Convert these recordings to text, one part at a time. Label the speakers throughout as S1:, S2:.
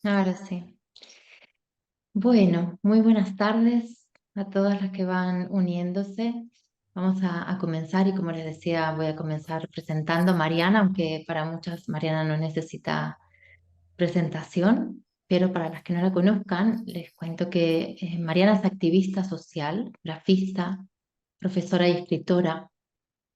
S1: Ahora sí. Bueno, muy buenas tardes a todas las que van uniéndose. Vamos a comenzar y como les decía, voy a comenzar presentando a Mariana, aunque para muchas Mariana no necesita presentación, pero para las que no la conozcan, les cuento que Mariana es activista social, grafista, profesora y escritora,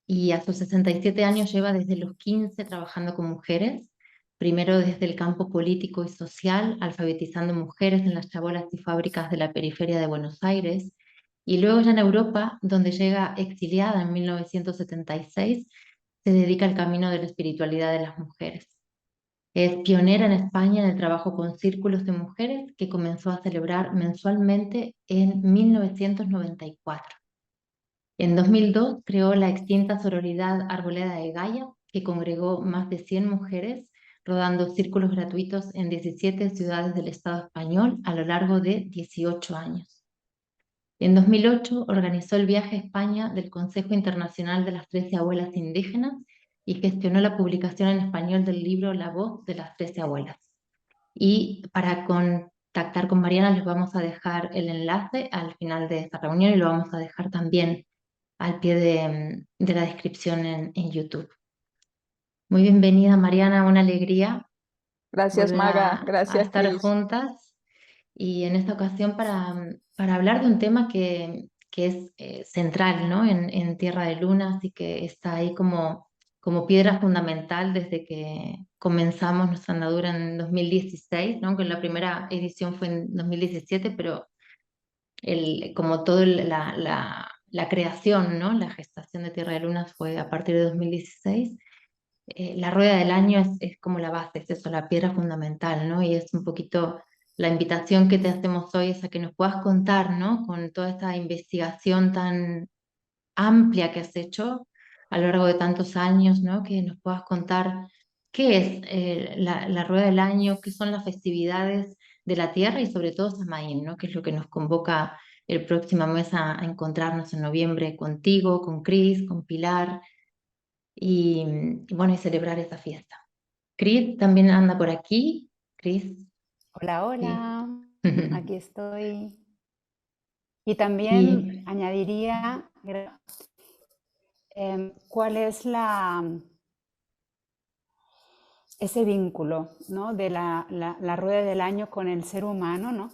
S1: y a sus 67 años lleva desde los 15 trabajando con mujeres, primero desde el campo político y social, alfabetizando mujeres en las chabolas y fábricas de la periferia de Buenos Aires, y luego ya en Europa, donde llega exiliada en 1976, se dedica al camino de la espiritualidad de las mujeres. Es pionera en España en el trabajo con círculos de mujeres que comenzó a celebrar mensualmente en 1994. En 2002 creó la extinta sororidad Arboleda de Gaia, que congregó más de 100 mujeres, rodando círculos gratuitos en 17 ciudades del Estado español a lo largo de 18 años. En 2008 organizó el viaje a España del Consejo Internacional de las 13 Abuelas Indígenas y gestionó la publicación en español del libro La Voz de las 13 Abuelas. Y para contactar con Mariana les vamos a dejar el enlace al final de esta reunión y lo vamos a dejar también al pie de la descripción en YouTube. Muy bienvenida, Mariana, una alegría
S2: Gracias,
S1: volver
S2: Maga.
S1: a
S2: Gracias,
S1: estar
S2: Cris.
S1: juntas y en esta ocasión para hablar de un tema que es central, ¿no? En Tierra de Luna, así que está ahí como piedra fundamental desde que comenzamos nuestra andadura en 2016, ¿no? Que la primera edición fue en 2017, pero como todo la creación, ¿no? La gestación de Tierra de Luna fue a partir de 2016. La rueda del año es como la base, es eso, la piedra fundamental, ¿no? Y es un poquito la invitación que te hacemos hoy es a que nos puedas contar, ¿no? Con toda esta investigación tan amplia que has hecho a lo largo de tantos años, ¿no? Que nos puedas contar qué es la rueda del año, qué son las festividades de la Tierra y sobre todo Samaín, ¿no? Que es lo que nos convoca el próximo mes a encontrarnos en noviembre contigo, con Cris, con Pilar y bueno, y celebrar esa fiesta. Cris también anda por aquí. Cris,
S3: Hola,
S1: sí.
S3: hola, aquí estoy. Y también
S1: Y
S3: añadiría, ¿cuál es ese vínculo, ¿no? de la rueda del año con el ser humano, ¿no?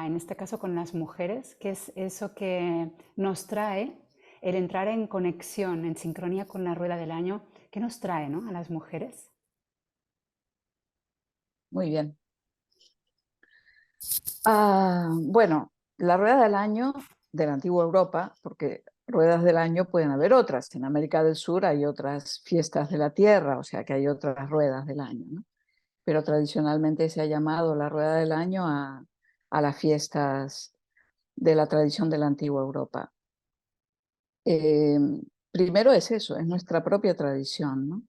S3: En este caso con las mujeres, que es eso que nos trae el entrar en conexión, en sincronía con la rueda del año, ¿qué nos trae, ¿no? A las mujeres?
S2: Muy bien. Bueno, la rueda del año de la antigua Europa, porque ruedas del año pueden haber otras. En América del Sur hay otras fiestas de la tierra, o sea que hay otras ruedas del año, ¿no? Pero tradicionalmente se ha llamado la rueda del año a las fiestas de la tradición de la antigua Europa. Eh, Primero es eso, es nuestra propia tradición, ¿no?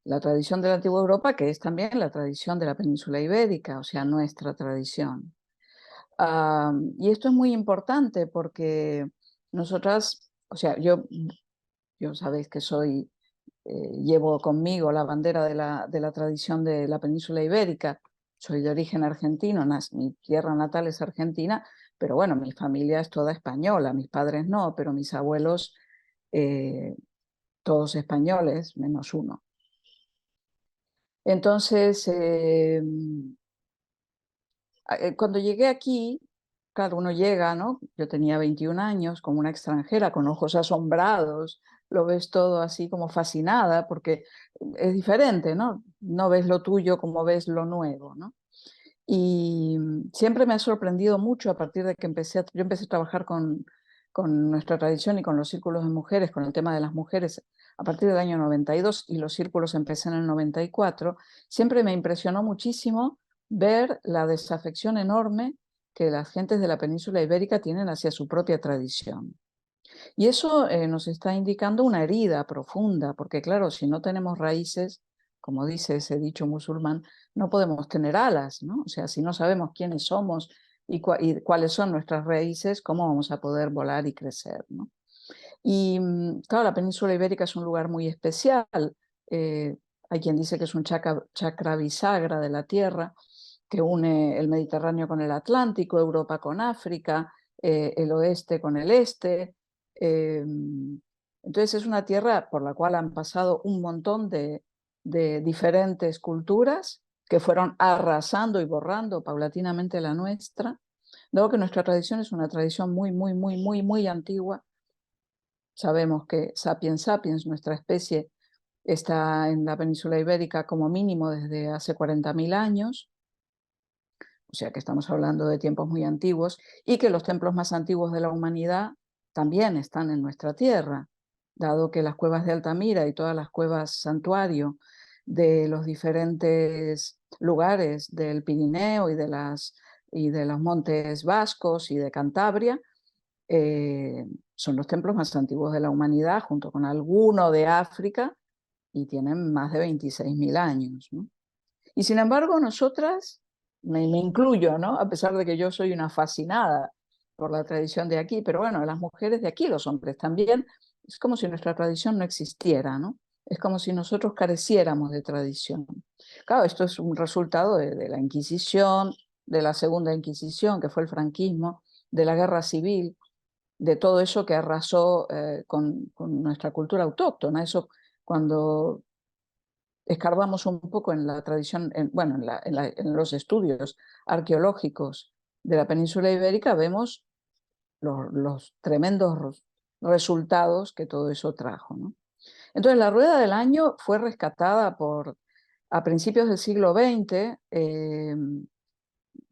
S2: La tradición de la antigua Europa, que es también la tradición de la península ibérica, o sea, nuestra tradición. Y esto es muy importante porque nosotras, o sea, yo sabéis que llevo conmigo la bandera de la tradición de la península ibérica, soy de origen argentino, mi tierra natal es Argentina, pero bueno, mi familia es toda española, mis padres no, pero mis abuelos eh, todos españoles, menos uno. Entonces, cuando llegué aquí, claro, uno llega, ¿no? Yo tenía 21 años, como una extranjera, con ojos asombrados, lo ves todo así como fascinada, porque es diferente, ¿no? No ves lo tuyo como ves lo nuevo, ¿no? Y siempre me ha sorprendido mucho a partir de que yo empecé a trabajar con nuestra tradición y con los círculos de mujeres, con el tema de las mujeres, a partir del año 92 y los círculos empecé en el 94, siempre me impresionó muchísimo ver la desafección enorme que las gentes de la península ibérica tienen hacia su propia tradición. Y eso nos está indicando una herida profunda, porque claro, si no tenemos raíces, como dice ese dicho musulmán, no podemos tener alas, ¿no? O sea, si no sabemos quiénes somos y cuáles son nuestras raíces, ¿cómo vamos a poder volar y crecer, ¿no? Y claro, la península ibérica es un lugar muy especial. Eh, Hay quien dice que es un chakra bisagra de la Tierra, que une el Mediterráneo con el Atlántico, Europa con África, el oeste con el este. Entonces es una tierra por la cual han pasado un montón de diferentes culturas que fueron arrasando y borrando paulatinamente la nuestra. Dado que nuestra tradición es una tradición muy antigua. Sabemos que Sapiens sapiens, nuestra especie, está en la península ibérica como mínimo desde hace 40.000 años, o sea que estamos hablando de tiempos muy antiguos, y que los templos más antiguos de la humanidad también están en nuestra tierra, dado que las cuevas de Altamira y todas las cuevas santuario de los diferentes lugares del Pirineo y de los montes vascos y de Cantabria son los templos más antiguos de la humanidad, junto con alguno de África, y tienen más de 26.000 años, ¿no? Y sin embargo, nosotras, me incluyo, ¿no? A pesar de que yo soy una fascinada por la tradición de aquí, pero bueno, las mujeres de aquí, los hombres también, es como si nuestra tradición no existiera, ¿no? Es como si nosotros careciéramos de tradición. Claro, esto es un resultado de la Inquisición, de la Segunda Inquisición, que fue el franquismo, de la Guerra Civil, de todo eso que arrasó con nuestra cultura autóctona. Eso, cuando escarbamos un poco en la tradición, bueno, en los estudios arqueológicos de la península ibérica, vemos los tremendos resultados que todo eso trajo, ¿no? Entonces, la rueda del año fue rescatada a principios del siglo XX,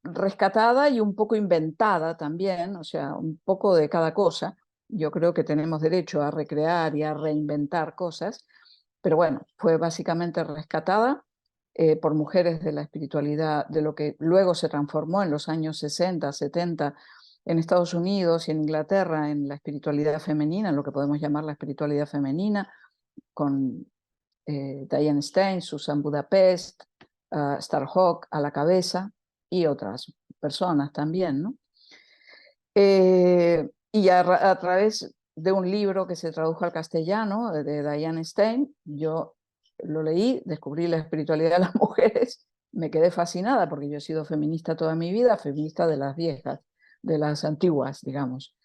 S2: rescatada y un poco inventada también, o sea, un poco de cada cosa. Yo creo que tenemos derecho a recrear y a reinventar cosas, pero bueno, fue básicamente rescatada por mujeres de la espiritualidad, de lo que luego se transformó en los años 60, 70 en Estados Unidos y en Inglaterra en la espiritualidad femenina, en lo que podemos llamar la espiritualidad femenina, con Diane Stein, Susan Budapest, Starhawk a la cabeza y otras personas también, ¿no? Y a través de un libro que se tradujo al castellano de Diane Stein, yo lo leí, descubrí la espiritualidad de las mujeres, me quedé fascinada porque yo he sido feminista toda mi vida, feminista de las viejas, de las antiguas, digamos.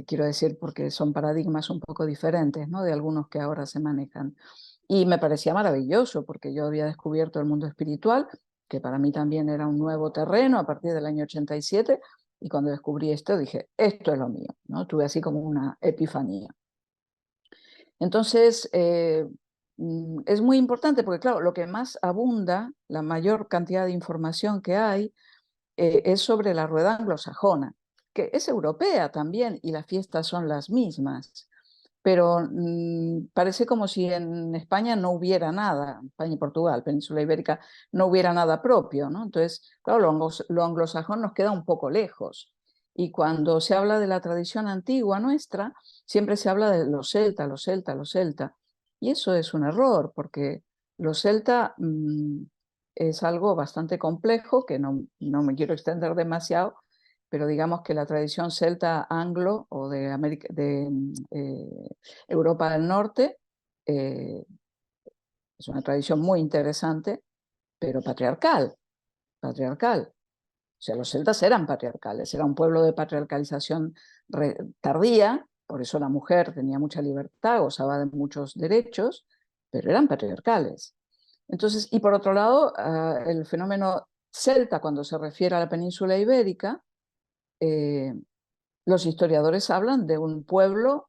S2: Quiero decir, porque son paradigmas un poco diferentes, ¿no?, de algunos que ahora se manejan. Y me parecía maravilloso porque yo había descubierto el mundo espiritual, que para mí también era un nuevo terreno a partir del año 87, y cuando descubrí esto dije, esto es lo mío, ¿no? Tuve así como una epifanía. Entonces, es muy importante porque, claro, lo que más abunda, la mayor cantidad de información que hay, es sobre la rueda anglosajona, que es europea también y las fiestas son las mismas, pero parece como si en España no hubiera nada, España y Portugal, Península Ibérica, no hubiera nada propio, ¿no? Entonces, claro, lo anglosajón nos queda un poco lejos. Y cuando se habla de la tradición antigua nuestra, siempre se habla de los celtas, los celtas, los celtas. Y eso es un error, porque los celtas es algo bastante complejo, que no me quiero extender demasiado, pero digamos que la tradición celta anglo o de Europa del Norte es una tradición muy interesante, pero patriarcal. O sea, los celtas eran patriarcales, era un pueblo de patriarcalización tardía, por eso la mujer tenía mucha libertad, gozaba de muchos derechos, pero eran patriarcales. Entonces, y por otro lado, el fenómeno celta, cuando se refiere a la península ibérica, los historiadores hablan de un pueblo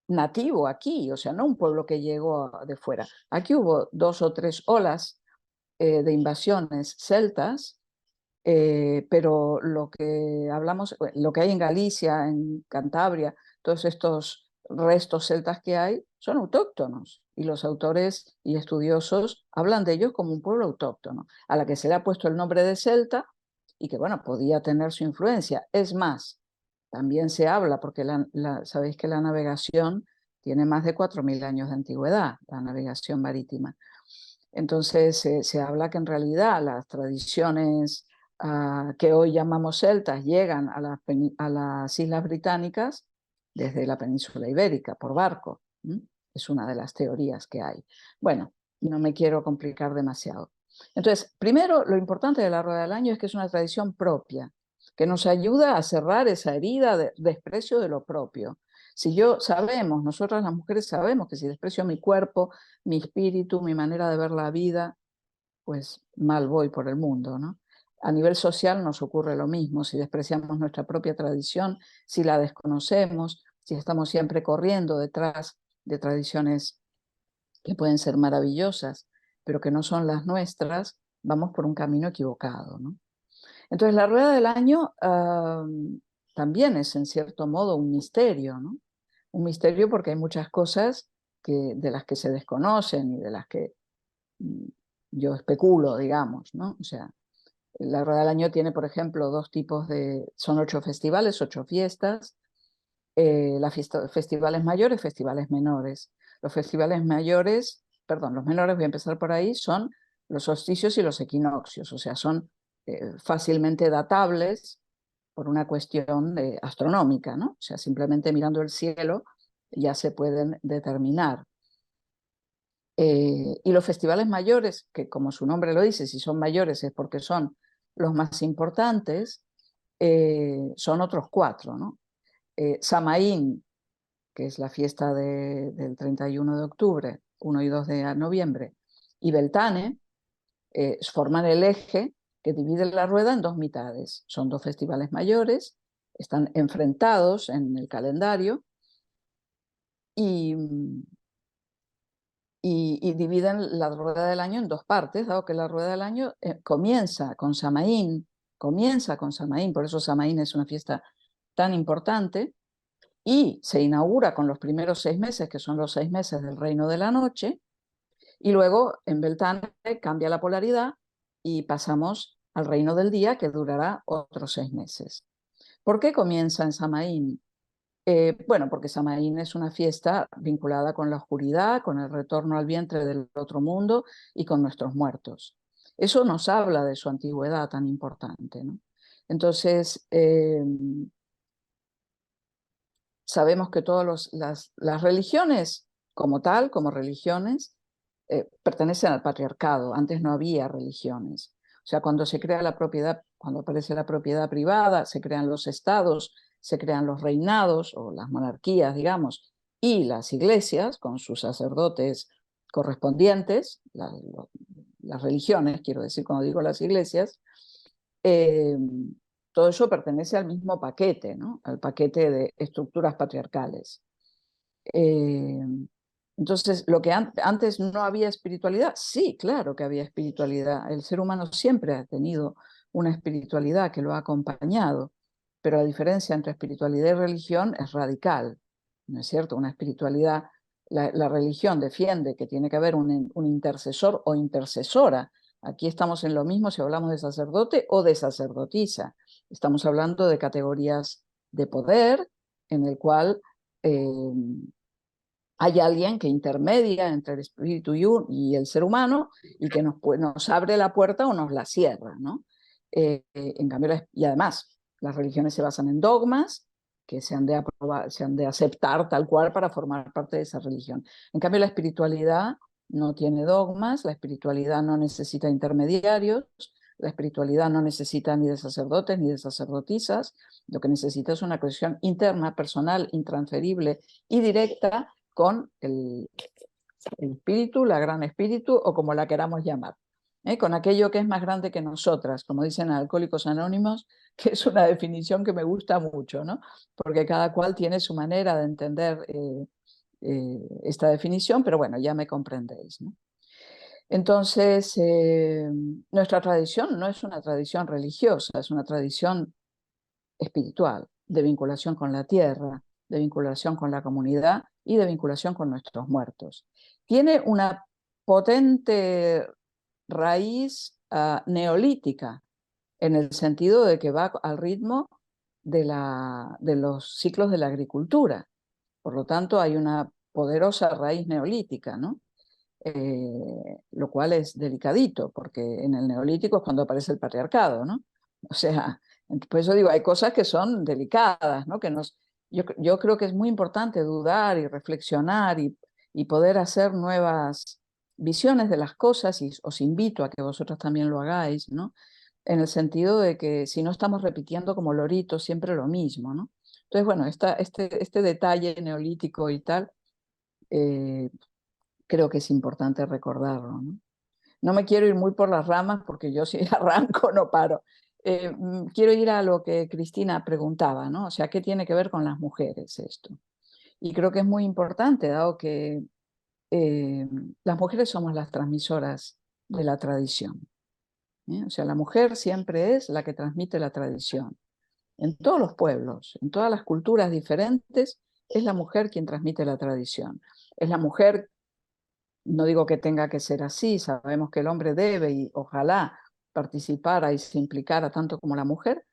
S2: nativo aquí, o sea, no un pueblo que llegó de fuera. Aquí hubo 2 o 3 olas de invasiones celtas, pero lo que hablamos, lo que hay en Galicia, en Cantabria, todos estos restos celtas que hay, son autóctonos. Y los autores y estudiosos hablan de ellos como un pueblo autóctono, a la que se le ha puesto el nombre de celta y que, bueno, podía tener su influencia. Es más, también se habla, porque sabéis que la navegación tiene más de 4.000 años de antigüedad, la navegación marítima. Entonces se habla que en realidad las tradiciones que hoy llamamos celtas llegan a las Islas Británicas desde la península ibérica, por barco. Es una de las teorías que hay. Bueno, no me quiero complicar demasiado. Entonces, primero, lo importante de la Rueda del Año es que es una tradición propia, que nos ayuda a cerrar esa herida de desprecio de lo propio. Si sabemos, nosotras las mujeres sabemos que si desprecio mi cuerpo, mi espíritu, mi manera de ver la vida, pues mal voy por el mundo, ¿no? A nivel social nos ocurre lo mismo, si despreciamos nuestra propia tradición, si la desconocemos, si estamos siempre corriendo detrás de tradiciones que pueden ser maravillosas, pero que no son las nuestras, vamos por un camino equivocado, ¿no? Entonces la Rueda del Año también es en cierto modo un misterio, ¿no? Un misterio porque hay muchas cosas de las que se desconocen y de las que yo especulo, digamos, ¿no? O sea, la Rueda del Año tiene, por ejemplo, son 8 festivales, 8 fiestas, festivales mayores, festivales menores. Los festivales mayores, perdón, los menores, voy a empezar por ahí, son los solsticios y los equinoccios, o sea, son fácilmente datables por una cuestión astronómica, ¿no? O sea, simplemente mirando el cielo ya se pueden determinar. Y los festivales mayores, que como su nombre lo dice, si son mayores es porque son los más importantes, son otros 4, ¿no? Samaín, que es la fiesta del 31 de octubre, 1 y 2 de noviembre, y Beltane, forman el eje que divide la rueda en 2 mitades. Son 2 festivales mayores, están enfrentados en el calendario y dividen la rueda del año en 2 partes, dado que la rueda del año comienza con Samaín, por eso Samaín es una fiesta tan importante, y se inaugura con los primeros 6 meses, que son los 6 meses del Reino de la Noche, y luego en Beltane cambia la polaridad y pasamos al Reino del Día, que durará otros 6 meses. ¿Por qué comienza en Samaín? Bueno, porque Samaín es una fiesta vinculada con la oscuridad, con el retorno al vientre del otro mundo y con nuestros muertos. Eso nos habla de su antigüedad tan importante, ¿no? Entonces, sabemos que todas las religiones, como tal, como religiones, pertenecen al patriarcado. Antes no había religiones. O sea, cuando se crea la propiedad, cuando aparece la propiedad privada, se crean los estados, se crean los reinados o las monarquías, digamos, y las iglesias con sus sacerdotes correspondientes, las religiones, quiero decir, cuando digo las iglesias, todo eso pertenece al mismo paquete, ¿no? Al paquete de estructuras patriarcales. Entonces, lo que antes no había espiritualidad, sí, claro que había espiritualidad. El ser humano siempre ha tenido una espiritualidad que lo ha acompañado, pero la diferencia entre espiritualidad y religión es radical, ¿no es cierto? Una espiritualidad, la religión defiende que tiene que haber un intercesor o intercesora. Aquí estamos en lo mismo si hablamos de sacerdote o de sacerdotisa. Estamos hablando de categorías de poder en el cual hay alguien que intermedia entre el espíritu y el ser humano y que nos abre la puerta o nos la cierra, ¿no? En cambio, y además, las religiones se basan en dogmas que se han de aceptar tal cual para formar parte de esa religión. En cambio, la espiritualidad no tiene dogmas, la espiritualidad no necesita intermediarios, la espiritualidad no necesita ni de sacerdotes ni de sacerdotisas, lo que necesita es una conexión interna, personal, intransferible y directa con el espíritu, la gran espíritu o como la queramos llamar, con aquello que es más grande que nosotras, como dicen Alcohólicos Anónimos, que es una definición que me gusta mucho, ¿no? Porque cada cual tiene su manera de entender esta definición, pero bueno, ya me comprendéis, ¿no? Entonces, nuestra tradición no es una tradición religiosa, es una tradición espiritual, de vinculación con la tierra, de vinculación con la comunidad y de vinculación con nuestros muertos. Tiene una potente raíz neolítica, en el sentido de que va al ritmo de los ciclos de la agricultura. Por lo tanto, hay una poderosa raíz neolítica, ¿no? Lo cual es delicadito, porque en el neolítico es cuando aparece el patriarcado, ¿no? O sea, por eso digo, hay cosas que son delicadas, ¿no? Yo creo que es muy importante dudar y reflexionar y poder hacer nuevas visiones de las cosas, y os invito a que vosotros también lo hagáis, ¿no? En el sentido de que si no estamos repitiendo como loritos siempre lo mismo, ¿no? Entonces, bueno, este detalle neolítico y tal, creo que es importante recordarlo, ¿no? No me quiero ir muy por las ramas porque yo si arranco no paro. Quiero ir a lo que Cristina preguntaba, ¿no? O sea, ¿qué tiene que ver con las mujeres esto? Y creo que es muy importante, dado que las mujeres somos las transmisoras de la tradición. O sea, la mujer siempre es la que transmite la tradición. En todos los pueblos, en todas las culturas diferentes, es la mujer quien transmite la tradición. Es la mujer, no digo que tenga que ser así, sabemos que el hombre debe y ojalá participara y se implicara tanto como la mujer,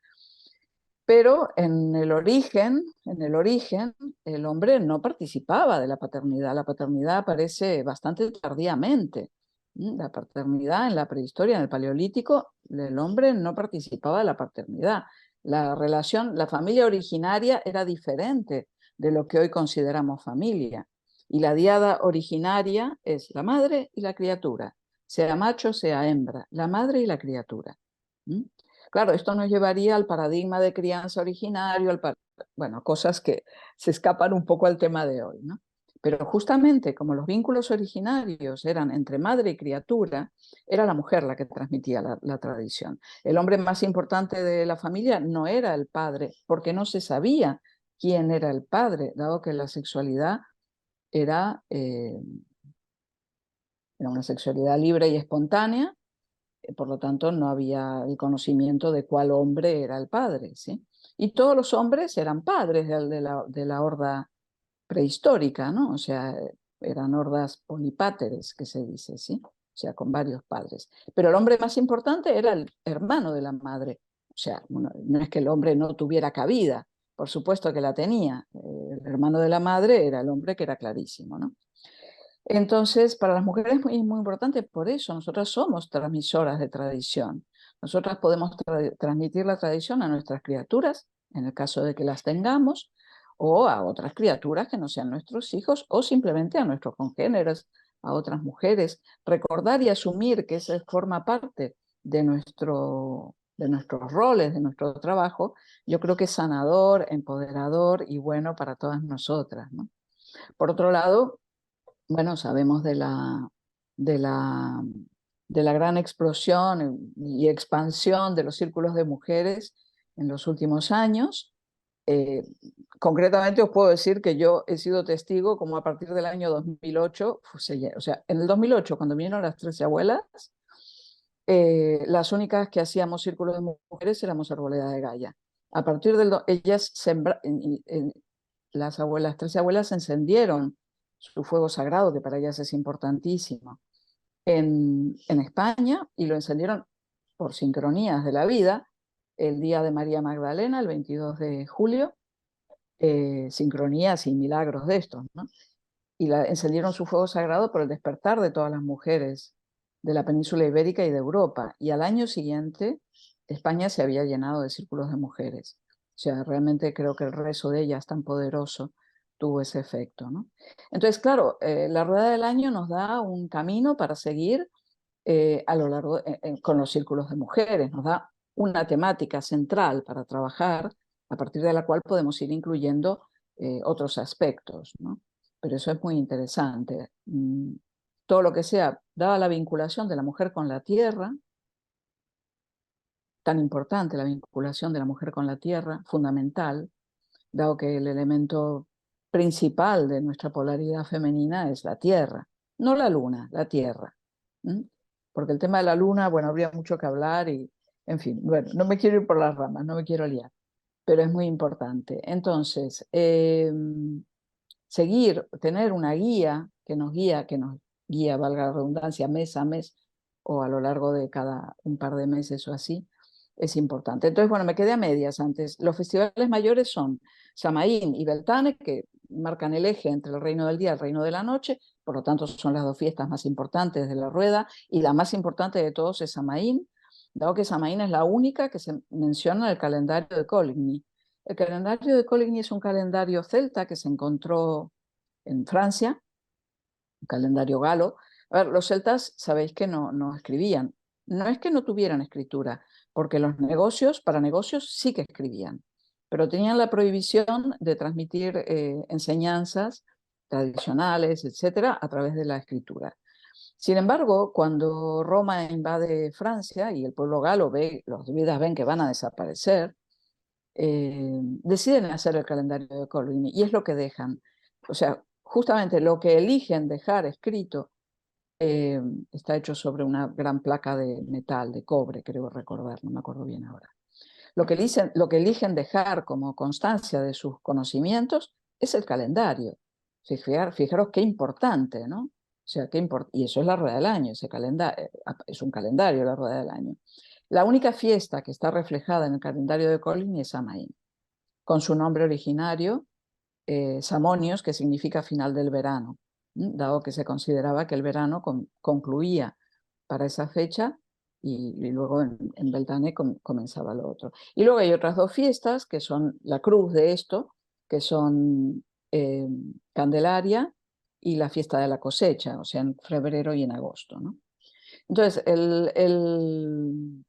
S2: pero en el origen, el hombre no participaba de la paternidad aparece bastante tardíamente. La paternidad en la prehistoria, en el paleolítico, el hombre no participaba de la paternidad. La relación, la familia originaria era diferente de lo que hoy consideramos familia. Y la diada originaria es la madre y la criatura, sea macho, sea hembra, la madre y la criatura. Claro, esto nos llevaría al paradigma de crianza originario, bueno, cosas que se escapan un poco al tema de hoy, ¿no? Pero justamente como los vínculos originarios eran entre madre y criatura, era la mujer la que transmitía la tradición. El hombre más importante de la familia no era el padre, porque no se sabía quién era el padre, dado que la sexualidad era una sexualidad libre y espontánea, por lo tanto no había el conocimiento de cuál hombre era el padre, ¿sí? Y todos los hombres eran padres de la horda prehistórica, ¿no? O sea, eran hordas polipáteres, que se dice, ¿sí? O sea, con varios padres. Pero el hombre más importante era el hermano de la madre. O sea, no es que el hombre no tuviera cabida, por supuesto que la tenía. El hermano de la madre era el hombre que era clarísimo, ¿no? Entonces, para las mujeres es muy importante, por eso nosotras somos transmisoras de tradición. Nosotras podemos transmitir la tradición a nuestras criaturas, en el caso de que las tengamos, o a otras criaturas que no sean nuestros hijos, o simplemente a nuestros congéneres, a otras mujeres. Recordar y asumir que eso forma parte de nuestros roles, de nuestro trabajo, yo creo que es sanador, empoderador y bueno para todas nosotras, ¿no? Por otro lado, bueno, sabemos de la, de la gran explosión y expansión de los círculos de mujeres en los últimos años. Concretamente os puedo decir que yo he sido testigo como a partir del año 2008, o sea, en el 2008 cuando vinieron las 13 abuelas, las únicas que hacíamos círculos de mujeres éramos Arboleda de Gaia. A partir del... ellas las 13 abuelas encendieron su fuego sagrado, que para ellas es importantísimo, en España, y lo encendieron por sincronías de la vida, el día de María Magdalena, el 22 de julio, sincronías y milagros de estos, ¿no? Y encendieron su fuego sagrado por el despertar de todas las mujeres de la península ibérica y de Europa. Y al año siguiente, España se había llenado de círculos de mujeres. O sea, realmente creo que el rezo de ellas tan poderoso tuvo ese efecto, ¿no? Entonces, claro, la rueda del año nos da un camino para seguir a lo largo con los círculos de mujeres, nos da una temática central para trabajar, a partir de la cual podemos ir incluyendo otros aspectos, ¿no? Pero eso es muy interesante. Todo lo que sea, dada la vinculación de la mujer con la tierra, tan importante la vinculación de la mujer con la tierra, fundamental, dado que el elemento principal de nuestra polaridad femenina es la tierra, no la luna, la tierra. Porque el tema de la luna, bueno, habría mucho que hablar y, en fin, bueno, no me quiero ir por las ramas, no me quiero liar, pero es muy importante. Entonces, tener una guía, que nos guía, valga la redundancia, mes a mes o a lo largo de cada un par de meses o así, es importante. Entonces, bueno, me quedé a medias antes. Los festivales mayores son Samaín y Beltane, que marcan el eje entre el reino del día y el reino de la noche, por lo tanto son las dos fiestas más importantes de la rueda, y la más importante de todos es Samaín, dado que Samaín es la única que se menciona en el calendario de Coligny. El calendario de Coligny es un calendario celta que se encontró en Francia, un calendario galo, A ver, los celtas sabéis que no escribían. No es que no tuvieran escritura, porque los negocios, para negocios sí que escribían, pero tenían la prohibición de transmitir enseñanzas tradicionales, etcétera, a través de la escritura. Sin embargo, cuando Roma invade Francia y el pueblo galo ve, los druidas ven que van a desaparecer, deciden hacer el calendario de Coligny y es lo que dejan. O sea, justamente lo que eligen dejar escrito está hecho sobre una gran placa de metal, de cobre, creo recordar, no me acuerdo bien ahora. Lo que eligen dejar como constancia de sus conocimientos es el calendario. Fijaros qué importante, ¿no? O sea, y eso es la rueda del año, ese calendario, es un calendario la rueda del año. La única fiesta que está reflejada en el calendario de Coligny es Samaín, con su nombre originario, Samonios, que significa final del verano, dado que se consideraba que el verano concluía para esa fecha y luego en Beltane comenzaba lo otro. Y luego hay otras dos fiestas que son la cruz de esto, que son Candelaria y la fiesta de la cosecha, o sea, en febrero y en agosto, ¿no? Entonces, el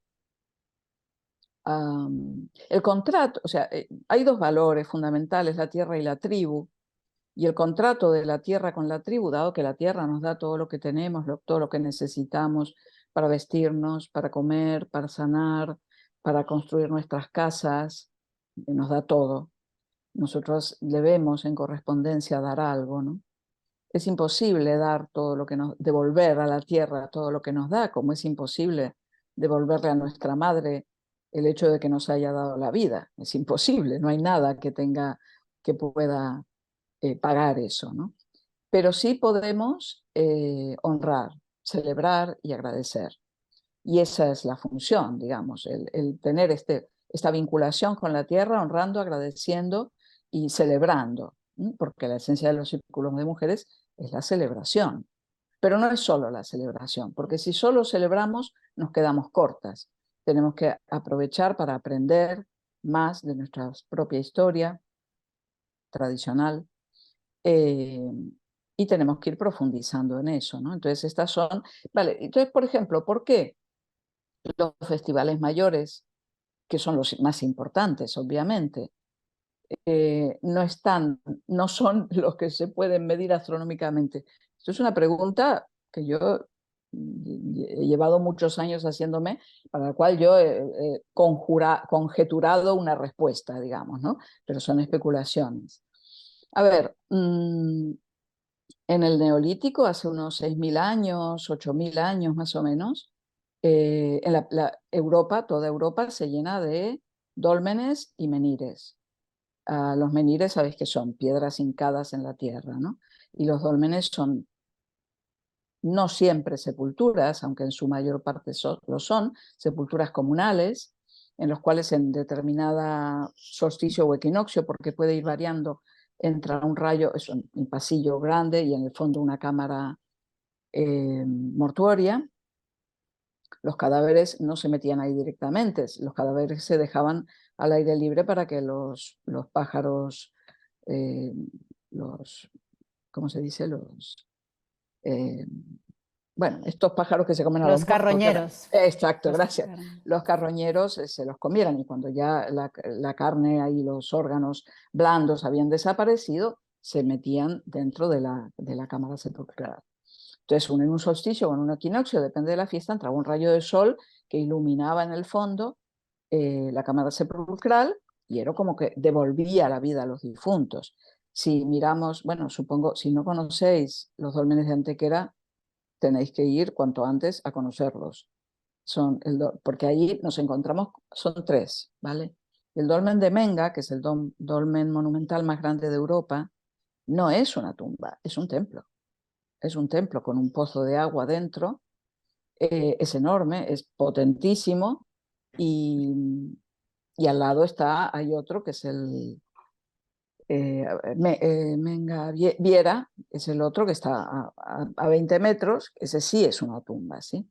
S2: contrato, o sea, hay dos valores fundamentales, la tierra y la tribu, y el contrato de la tierra con la tribu, dado que la tierra nos da todo lo que tenemos, todo lo que necesitamos para vestirnos, para comer, para sanar, para construir nuestras casas, nos da todo. Nosotros debemos en correspondencia dar algo, ¿no? Es imposible dar todo lo que devolver a la tierra todo lo que nos da, como es imposible devolverle a nuestra madre el hecho de que nos haya dado la vida. Es imposible, no hay nada que pueda pagar eso, ¿no? Pero sí podemos honrar, celebrar y agradecer. Y esa es la función, digamos, el tener esta vinculación con la tierra, honrando, agradeciendo y celebrando, ¿sí? Porque la esencia de los círculos de mujeres es la celebración. Pero no es solo la celebración, porque si solo celebramos nos quedamos cortas. Tenemos que aprovechar para aprender más de nuestra propia historia tradicional, y tenemos que ir profundizando en eso, ¿no? Entonces, estas son... Vale, entonces, por ejemplo, ¿por qué los festivales mayores, que son los más importantes, obviamente, no son los que se pueden medir astronómicamente? Esto es una pregunta que yo he llevado muchos años haciéndome, para la cual yo he conjeturado una respuesta, digamos, ¿no? Pero son especulaciones. A ver, en el Neolítico, hace unos 6.000 años, 8.000 años más o menos, en Europa, toda Europa se llena de dólmenes y menires. Los menires, sabéis que son piedras hincadas en la tierra, ¿no? Y los dólmenes son no siempre sepulturas, aunque en su mayor parte lo son, sepulturas comunales, en los cuales en determinada solsticio o equinoccio, porque puede ir variando, entra un rayo, es un pasillo grande y en el fondo una cámara mortuoria. Los cadáveres no se metían ahí directamente, los cadáveres se dejaban al aire libre para que los pájaros, ¿cómo se dice? Bueno, estos pájaros que se comen a los
S3: Los
S2: muertos.
S3: carroñeros.
S2: Exacto, gracias. Los carroñeros se los comieran y cuando ya la carne y los órganos blandos habían desaparecido, se metían dentro de la cámara sepulcral. Entonces, en un solsticio o en un equinoccio, depende de la fiesta, entraba un rayo de sol que iluminaba en el fondo la cámara sepulcral y era como que devolvía la vida a los difuntos. Si miramos, bueno, supongo, si no conocéis los dólmenes de Antequera, tenéis que ir cuanto antes a conocerlos. Porque allí nos encontramos, son tres, ¿vale? El dolmen de Menga, que es el dolmen monumental más grande de Europa, no es una tumba, es un templo. Es un templo con un pozo de agua dentro, es enorme, es potentísimo y al lado hay otro que es el Menga Viera, es el otro que está a 20 metros, ese sí es una tumba, ¿sí?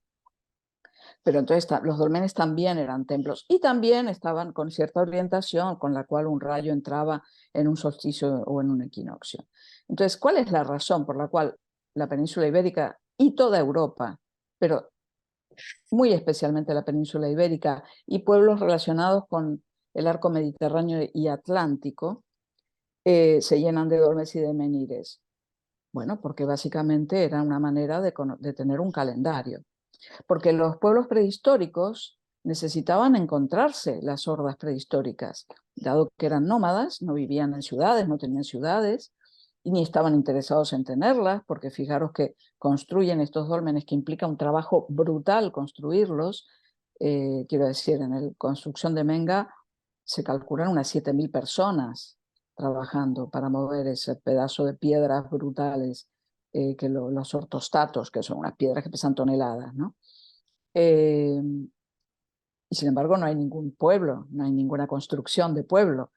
S2: Pero entonces los dolmenes también eran templos y también estaban con cierta orientación con la cual un rayo entraba en un solsticio o en un equinoccio. Entonces, ¿cuál es la razón por la cual la península ibérica y toda Europa, pero muy especialmente la península ibérica y pueblos relacionados con el arco mediterráneo y atlántico, se llenan de dolmens y de menires. Bueno, porque básicamente era una manera de tener un calendario. Porque los pueblos prehistóricos necesitaban encontrarse las hordas prehistóricas, dado que eran nómadas, no vivían en ciudades, no tenían ciudades, y ni estaban interesados en tenerlas, porque fijaros que construyen estos dólmenes que implica un trabajo brutal construirlos. Quiero decir, en la construcción de Menga se calculan unas 7.000 personas trabajando para mover ese pedazo de piedras brutales, que los ortostatos, que son unas piedras que pesan toneladas, ¿no? Y sin embargo no hay ningún pueblo, no hay ninguna construcción de pueblo,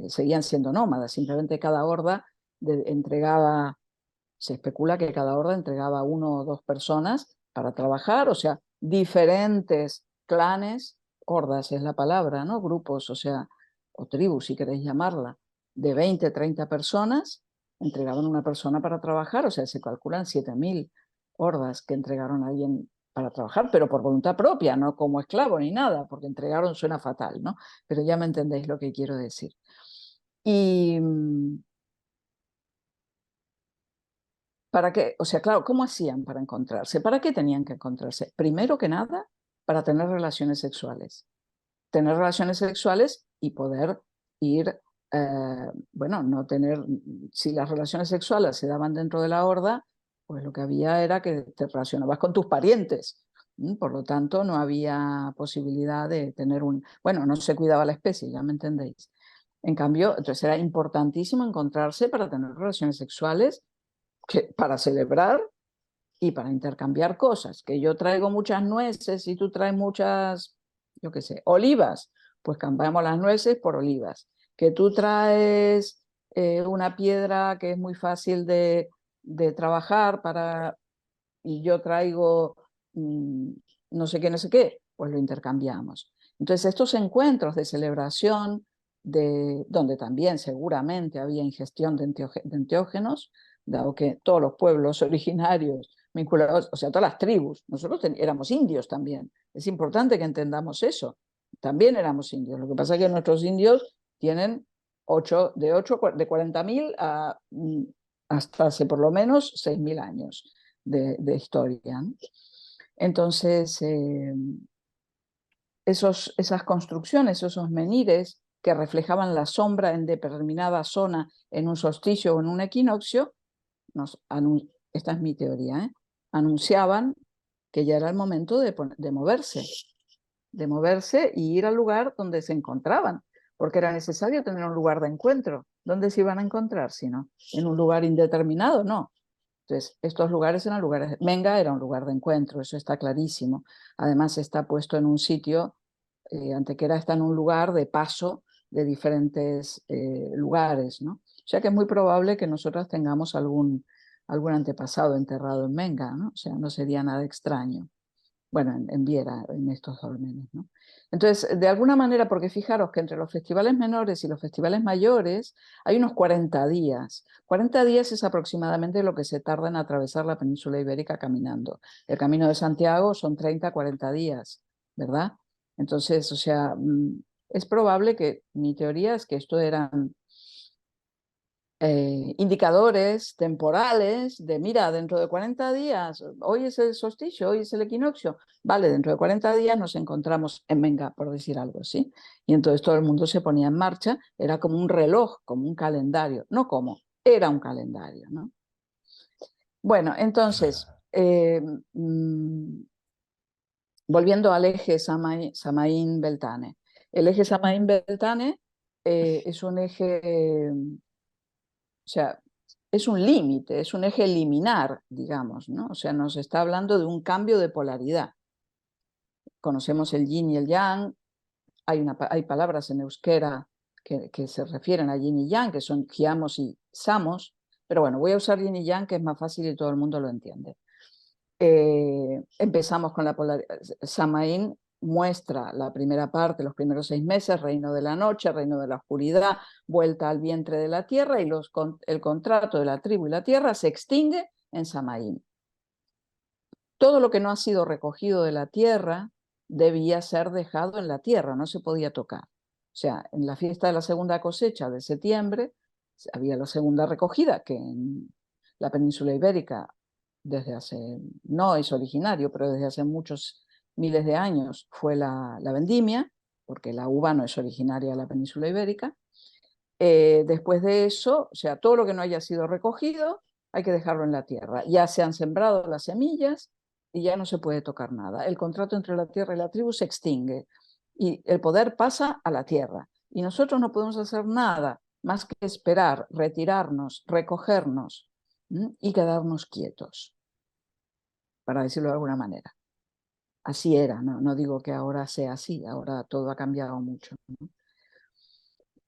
S2: seguían siendo nómadas, simplemente cada horda entregaba, se especula que cada horda entregaba 1 o 2 personas para trabajar, o sea, diferentes clanes, hordas es la palabra, ¿no? Grupos, o sea, o tribus si queréis llamarla, de 20, 30 personas, entregaban una persona para trabajar, o sea, se calculan 7.000 hordas que entregaron a alguien para trabajar, pero por voluntad propia, no como esclavo ni nada, porque entregaron suena fatal, ¿no? Pero ya me entendéis lo que quiero decir. Y ¿para qué? O sea, claro, ¿cómo hacían para encontrarse? ¿Para qué tenían que encontrarse? Primero que nada, para tener relaciones sexuales. Tener relaciones sexuales y poder ir, bueno, no tener, si las relaciones sexuales se daban dentro de la horda, pues lo que había era que te relacionabas con tus parientes. Por lo tanto, no había posibilidad de tener bueno, no se cuidaba la especie, ya me entendéis. En cambio, entonces era importantísimo encontrarse para tener relaciones sexuales, para celebrar y para intercambiar cosas. Que yo traigo muchas nueces y tú traes muchas, yo qué sé, olivas, pues cambiamos las nueces por olivas. Que tú traes una piedra que es muy fácil de trabajar y yo traigo no sé qué, pues lo intercambiamos. Entonces estos encuentros de celebración, donde también seguramente había ingestión de enteógenos, dado que todos los pueblos originarios vinculados, o sea, todas las tribus, nosotros éramos indios también. Es importante que entendamos eso. También éramos indios. Lo que pasa es que nuestros indios tienen de 40.000 hasta hace por lo menos 6.000 años de historia. Entonces, esas construcciones, esos menires que reflejaban la sombra en determinada zona en un solsticio o en un equinoccio, esta es mi teoría, anunciaban que ya era el momento de moverse y ir al lugar donde se encontraban, porque era necesario tener un lugar de encuentro. ¿Dónde se iban a encontrar si no? ¿En un lugar indeterminado? No. Entonces, estos lugares eran lugares, Menga era un lugar de encuentro, eso está clarísimo. Además está puesto en un sitio, Antequera está en un lugar de paso de diferentes lugares, ¿no? O sea que es muy probable que nosotras tengamos algún antepasado enterrado en Menga, ¿no? O sea, no sería nada extraño. Bueno, en Viera, en estos dólmenes, ¿no? Entonces, de alguna manera, porque fijaros que entre los festivales menores y los festivales mayores hay unos 40 días. 40 días es aproximadamente lo que se tarda en atravesar la península ibérica caminando. El Camino de Santiago son 30, 40 días, ¿verdad? Entonces, o sea, es probable que, mi teoría es que esto eran indicadores temporales de, mira, dentro de 40 días, hoy es el solsticio, hoy es el equinoccio, vale, dentro de 40 días nos encontramos en Menga, por decir algo, ¿sí? Y entonces todo el mundo se ponía en marcha, era como un reloj, como un calendario, no como, era un calendario, ¿no? Bueno, entonces, volviendo al eje Samaín-Beltane. El eje Samaín-Beltane es un eje... O sea, es un límite, es un eje liminar, digamos, ¿no? O sea, nos está hablando de un cambio de polaridad. Conocemos el yin y el yang, hay palabras en euskera que se refieren a yin y yang, que son giamos y samos, pero bueno, voy a usar yin y yang, que es más fácil y todo el mundo lo entiende. Empezamos con la polaridad. Samaín muestra la primera parte, los primeros 6 meses, reino de la noche, reino de la oscuridad, vuelta al vientre de la tierra, y el contrato de la tribu y la tierra se extingue en Samaín. todo lo que no ha sido recogido de la tierra debía ser dejado en la tierra, no se podía tocar. O sea, en la fiesta de la segunda cosecha de septiembre había la segunda recogida, que en la península ibérica desde hace, no es originario, pero desde hace muchos miles de años fue la vendimia, porque la uva no es originaria de la península ibérica. Después de eso, o sea, todo lo que no haya sido recogido hay que dejarlo en la tierra. Ya se han sembrado las semillas y ya no se puede tocar nada. El contrato entre la tierra y la tribu se extingue y el poder pasa a la tierra. Y nosotros no podemos hacer nada más que esperar, retirarnos, recogernos y quedarnos quietos, para decirlo de alguna manera. Así era, no digo que ahora sea así, ahora todo ha cambiado mucho, ¿no?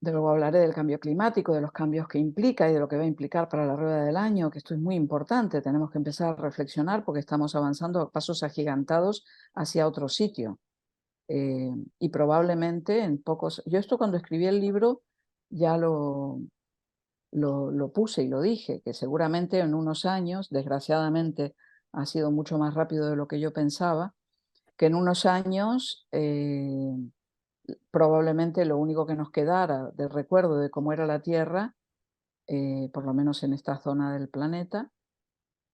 S2: Luego hablaré del cambio climático, de los cambios que implica y de lo que va a implicar para la rueda del año, que esto es muy importante. Tenemos que empezar a reflexionar porque estamos avanzando a pasos agigantados hacia otro sitio. Y probablemente en pocos... Yo esto cuando escribí el libro ya lo puse y lo dije, que seguramente en unos años, desgraciadamente ha sido mucho más rápido de lo que yo pensaba, que en unos años... probablemente lo único que nos quedara de recuerdo de cómo era la Tierra, por lo menos en esta zona del planeta,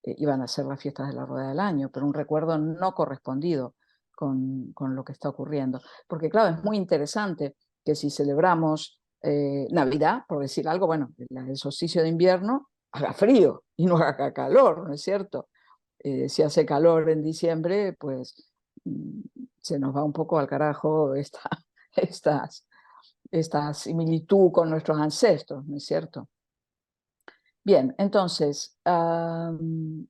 S2: iban a ser las fiestas de la Rueda del Año, pero un recuerdo no correspondido con lo que está ocurriendo. Porque claro, es muy interesante que si celebramos Navidad, por decir algo, bueno, el solsticio de invierno, haga frío y no haga calor, ¿no es cierto? Si hace calor en diciembre, pues se nos va un poco al carajo esta similitud con nuestros ancestros, ¿no es cierto? Bien, entonces, el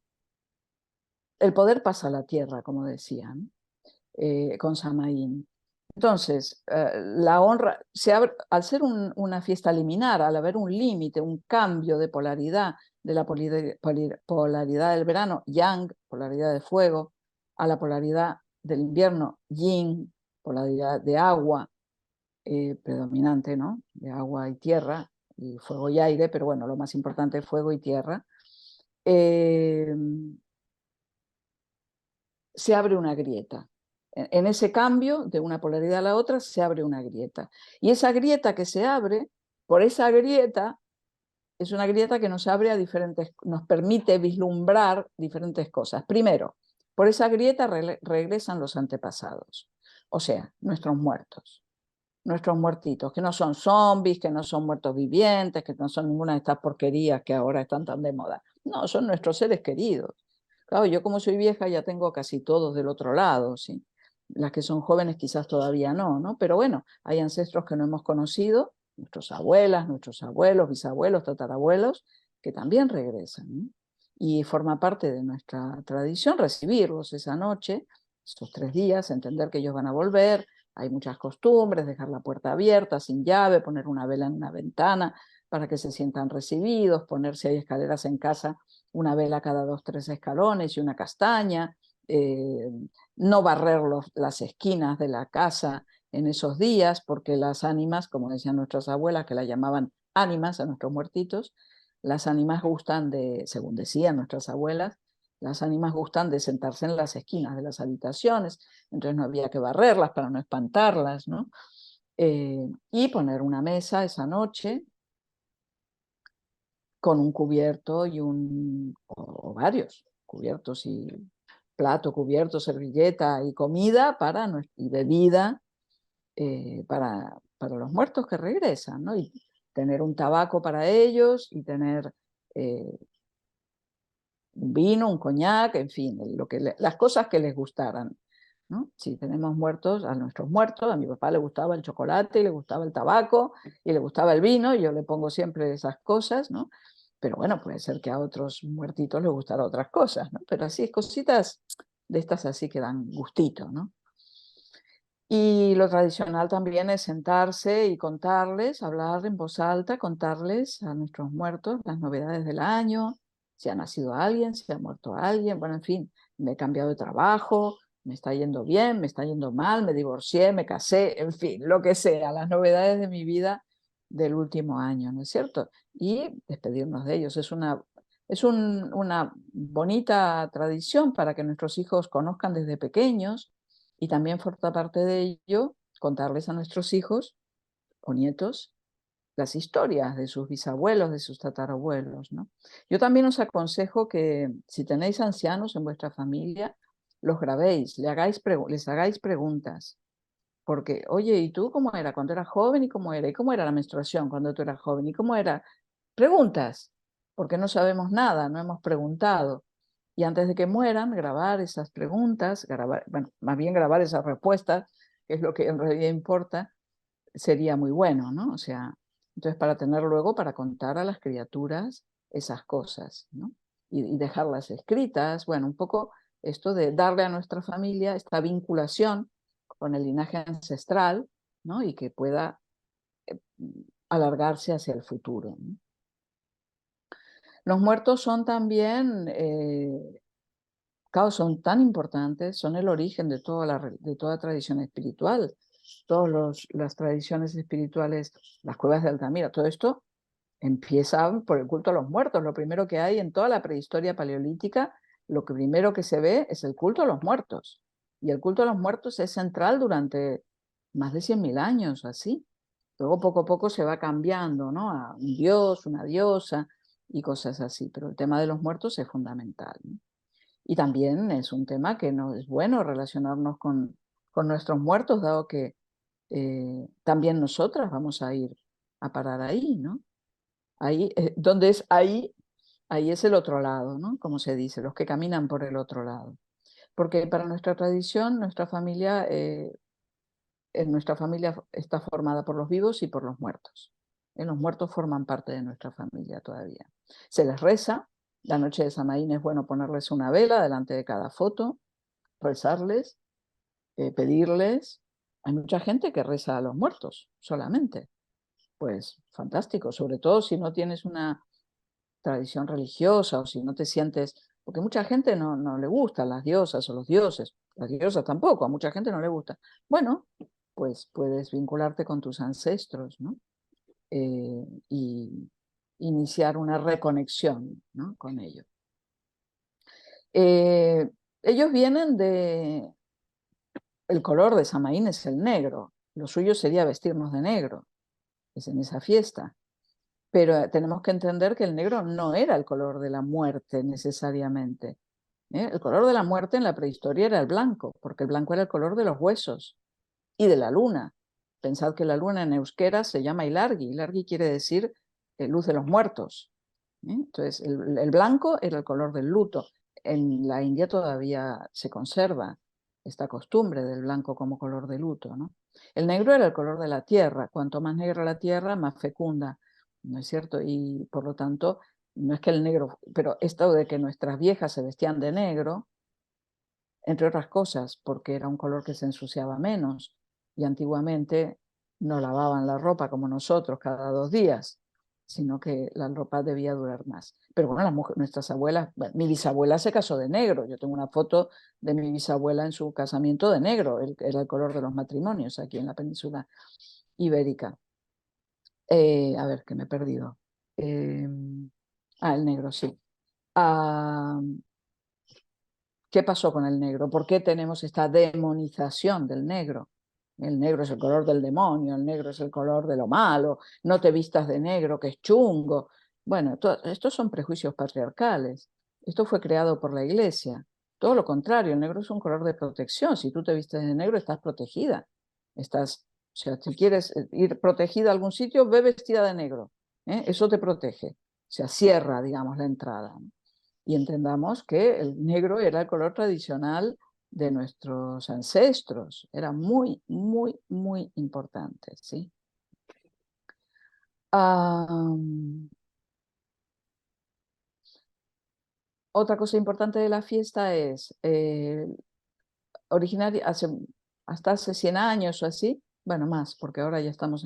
S2: poder pasa a la tierra, como decían, con Samaín. Entonces, la honra, al ser una fiesta liminar, al haber un límite, un cambio de polaridad, de la polaridad del verano, yang, polaridad de fuego, a la polaridad del invierno, yin, polaridad de agua, predominante, ¿no? De agua y tierra, y fuego y aire, pero bueno, lo más importante es fuego y tierra. Se abre una grieta. En ese cambio de una polaridad a la otra se abre una grieta. Y esa grieta que se abre, por esa grieta, es una grieta que nos abre a nos permite vislumbrar diferentes cosas. Primero, por esa grieta regresan los antepasados, o sea, nuestros muertos. Nuestros muertitos, que no son zombies, que no son muertos vivientes, que no son ninguna de estas porquerías que ahora están tan de moda. No, son nuestros seres queridos. Claro, yo como soy vieja ya tengo casi todos del otro lado, ¿sí? Las que son jóvenes quizás todavía no, ¿no? Pero bueno, hay ancestros que no hemos conocido, nuestras abuelas, nuestros abuelos, bisabuelos, tatarabuelos, que también regresan, ¿no? Y forma parte de nuestra tradición recibirlos esa noche, esos 3 días, entender que ellos van a volver. Hay muchas costumbres, dejar la puerta abierta, sin llave, poner una vela en una ventana para que se sientan recibidos, poner si hay escaleras en casa, una vela cada 2, 3 escalones y una castaña, no barrer las esquinas de la casa en esos días, porque las ánimas, como decían nuestras abuelas, que la llamaban ánimas a nuestros muertitos, las ánimas gustan de, según decían nuestras abuelas, las ánimas gustan de sentarse en las esquinas de las habitaciones, entonces no había que barrerlas para no espantarlas, ¿no? Y poner una mesa esa noche con un cubierto o varios cubiertos y plato, cubierto, servilleta y comida y bebida para los muertos que regresan, ¿no? Y tener un tabaco para ellos y tener un vino, un coñac, en fin, las cosas que les gustaran, ¿no? Si tenemos muertos, a nuestros muertos, a mi papá le gustaba el chocolate, y le gustaba el tabaco, y le gustaba el vino, yo le pongo siempre esas cosas, ¿no? Pero bueno, puede ser que a otros muertitos les gustan otras cosas, ¿no? Pero así, cositas de estas así que dan gustito, ¿no? Y lo tradicional también es sentarse y contarles, hablar en voz alta, contarles a nuestros muertos las novedades del año, si ha nacido alguien, si ha muerto alguien, bueno, en fin, me he cambiado de trabajo, me está yendo bien, me está yendo mal, me divorcié, me casé, en fin, lo que sea, las novedades de mi vida del último año, ¿no es cierto? Y despedirnos de ellos es una Es una bonita tradición para que nuestros hijos conozcan desde pequeños, y también forma parte de ello contarles a nuestros hijos o nietos las historias de sus bisabuelos, de sus tatarabuelos, ¿no? Yo también os aconsejo que si tenéis ancianos en vuestra familia, los grabéis, les hagáis preguntas. Porque, oye, ¿y tú cómo era cuando eras joven? ¿Y cómo era? ¿Y cómo era la menstruación cuando tú eras joven? ¿Y cómo era? Preguntas, porque no sabemos nada, no hemos preguntado. Y antes de que mueran, grabar esas preguntas, bueno, más bien grabar esas respuestas, que es lo que en realidad importa, sería muy bueno, ¿no? O sea, entonces para tener luego para contar a las criaturas esas cosas, ¿no? Y dejarlas escritas, bueno, un poco esto de darle a nuestra familia esta vinculación con el linaje ancestral, ¿no? Y que pueda alargarse hacia el futuro, ¿no? Los muertos son también, claro, son tan importantes, son el origen de toda tradición espiritual. Todas las tradiciones espirituales, las cuevas de Altamira, todo esto empieza por el culto a los muertos. Lo primero que hay en toda la prehistoria paleolítica, lo que primero que se ve es el culto a los muertos. Y el culto a los muertos es central durante más de 100.000 años, así. Luego poco a poco se va cambiando, ¿no? A un dios, una diosa y cosas así. Pero el tema de los muertos es fundamental, ¿no? Y también es un tema que no es bueno relacionarnos con nuestros muertos, dado que también nosotras vamos a ir a parar ahí, ¿no? Ahí, donde es ahí, ahí es el otro lado, ¿no? Como se dice, los que caminan por el otro lado. Porque para nuestra tradición, nuestra familia está formada por los vivos y por los muertos. Los muertos forman parte de nuestra familia todavía. Se les reza. La noche de Samaín es bueno ponerles una vela delante de cada foto, rezarles, pedirles. Hay mucha gente que reza a los muertos solamente. Pues fantástico, sobre todo si no tienes una tradición religiosa o si no te sientes, porque mucha gente no le gustan las diosas o los dioses, las diosas tampoco, a mucha gente no le gusta. Bueno, pues puedes vincularte con tus ancestros, ¿no? Y iniciar una reconexión, ¿no? Con ellos. Ellos vienen de... El color de Samaín es el negro, lo suyo sería vestirnos de negro, es en esa fiesta. Pero tenemos que entender que el negro no era el color de la muerte necesariamente. El color de la muerte en la prehistoria era el blanco, porque el blanco era el color de los huesos y de la luna. Pensad que la luna en euskera se llama Ilargi. Ilargi quiere decir luz de los muertos. Entonces, el blanco era el color del luto. En la India todavía se conserva esta costumbre del blanco como color de luto, ¿no? El negro era el color de la tierra. Cuanto más negra la tierra, más fecunda, ¿no es cierto? Y por lo tanto, no es que el negro, pero esto de que nuestras viejas se vestían de negro, entre otras cosas, porque era un color que se ensuciaba menos y antiguamente no lavaban la ropa como nosotros cada 2 días, sino que la ropa debía durar más. Pero bueno, nuestras abuelas, bueno, mi bisabuela se casó de negro. Yo tengo una foto de mi bisabuela en su casamiento de negro, era el color de los matrimonios aquí en la península ibérica. A ver, que me he perdido. El negro, sí. ¿Qué pasó con el negro? ¿Por qué tenemos esta demonización del negro? El negro es el color del demonio, el negro es el color de lo malo, no te vistas de negro, que es chungo. Bueno, estos son prejuicios patriarcales. Esto fue creado por la Iglesia. Todo lo contrario, el negro es un color de protección. Si tú te vistes de negro, estás protegida. O sea, si quieres ir protegida a algún sitio, ve vestida de negro. Eso te protege. O sea, cierra, digamos, la entrada, ¿no? Y entendamos que el negro era el color tradicional de nuestros ancestros. Era muy, muy, muy importante, ¿sí? Otra cosa importante de la fiesta es, hasta hace 100 años o así, bueno, más, porque ahora ya estamos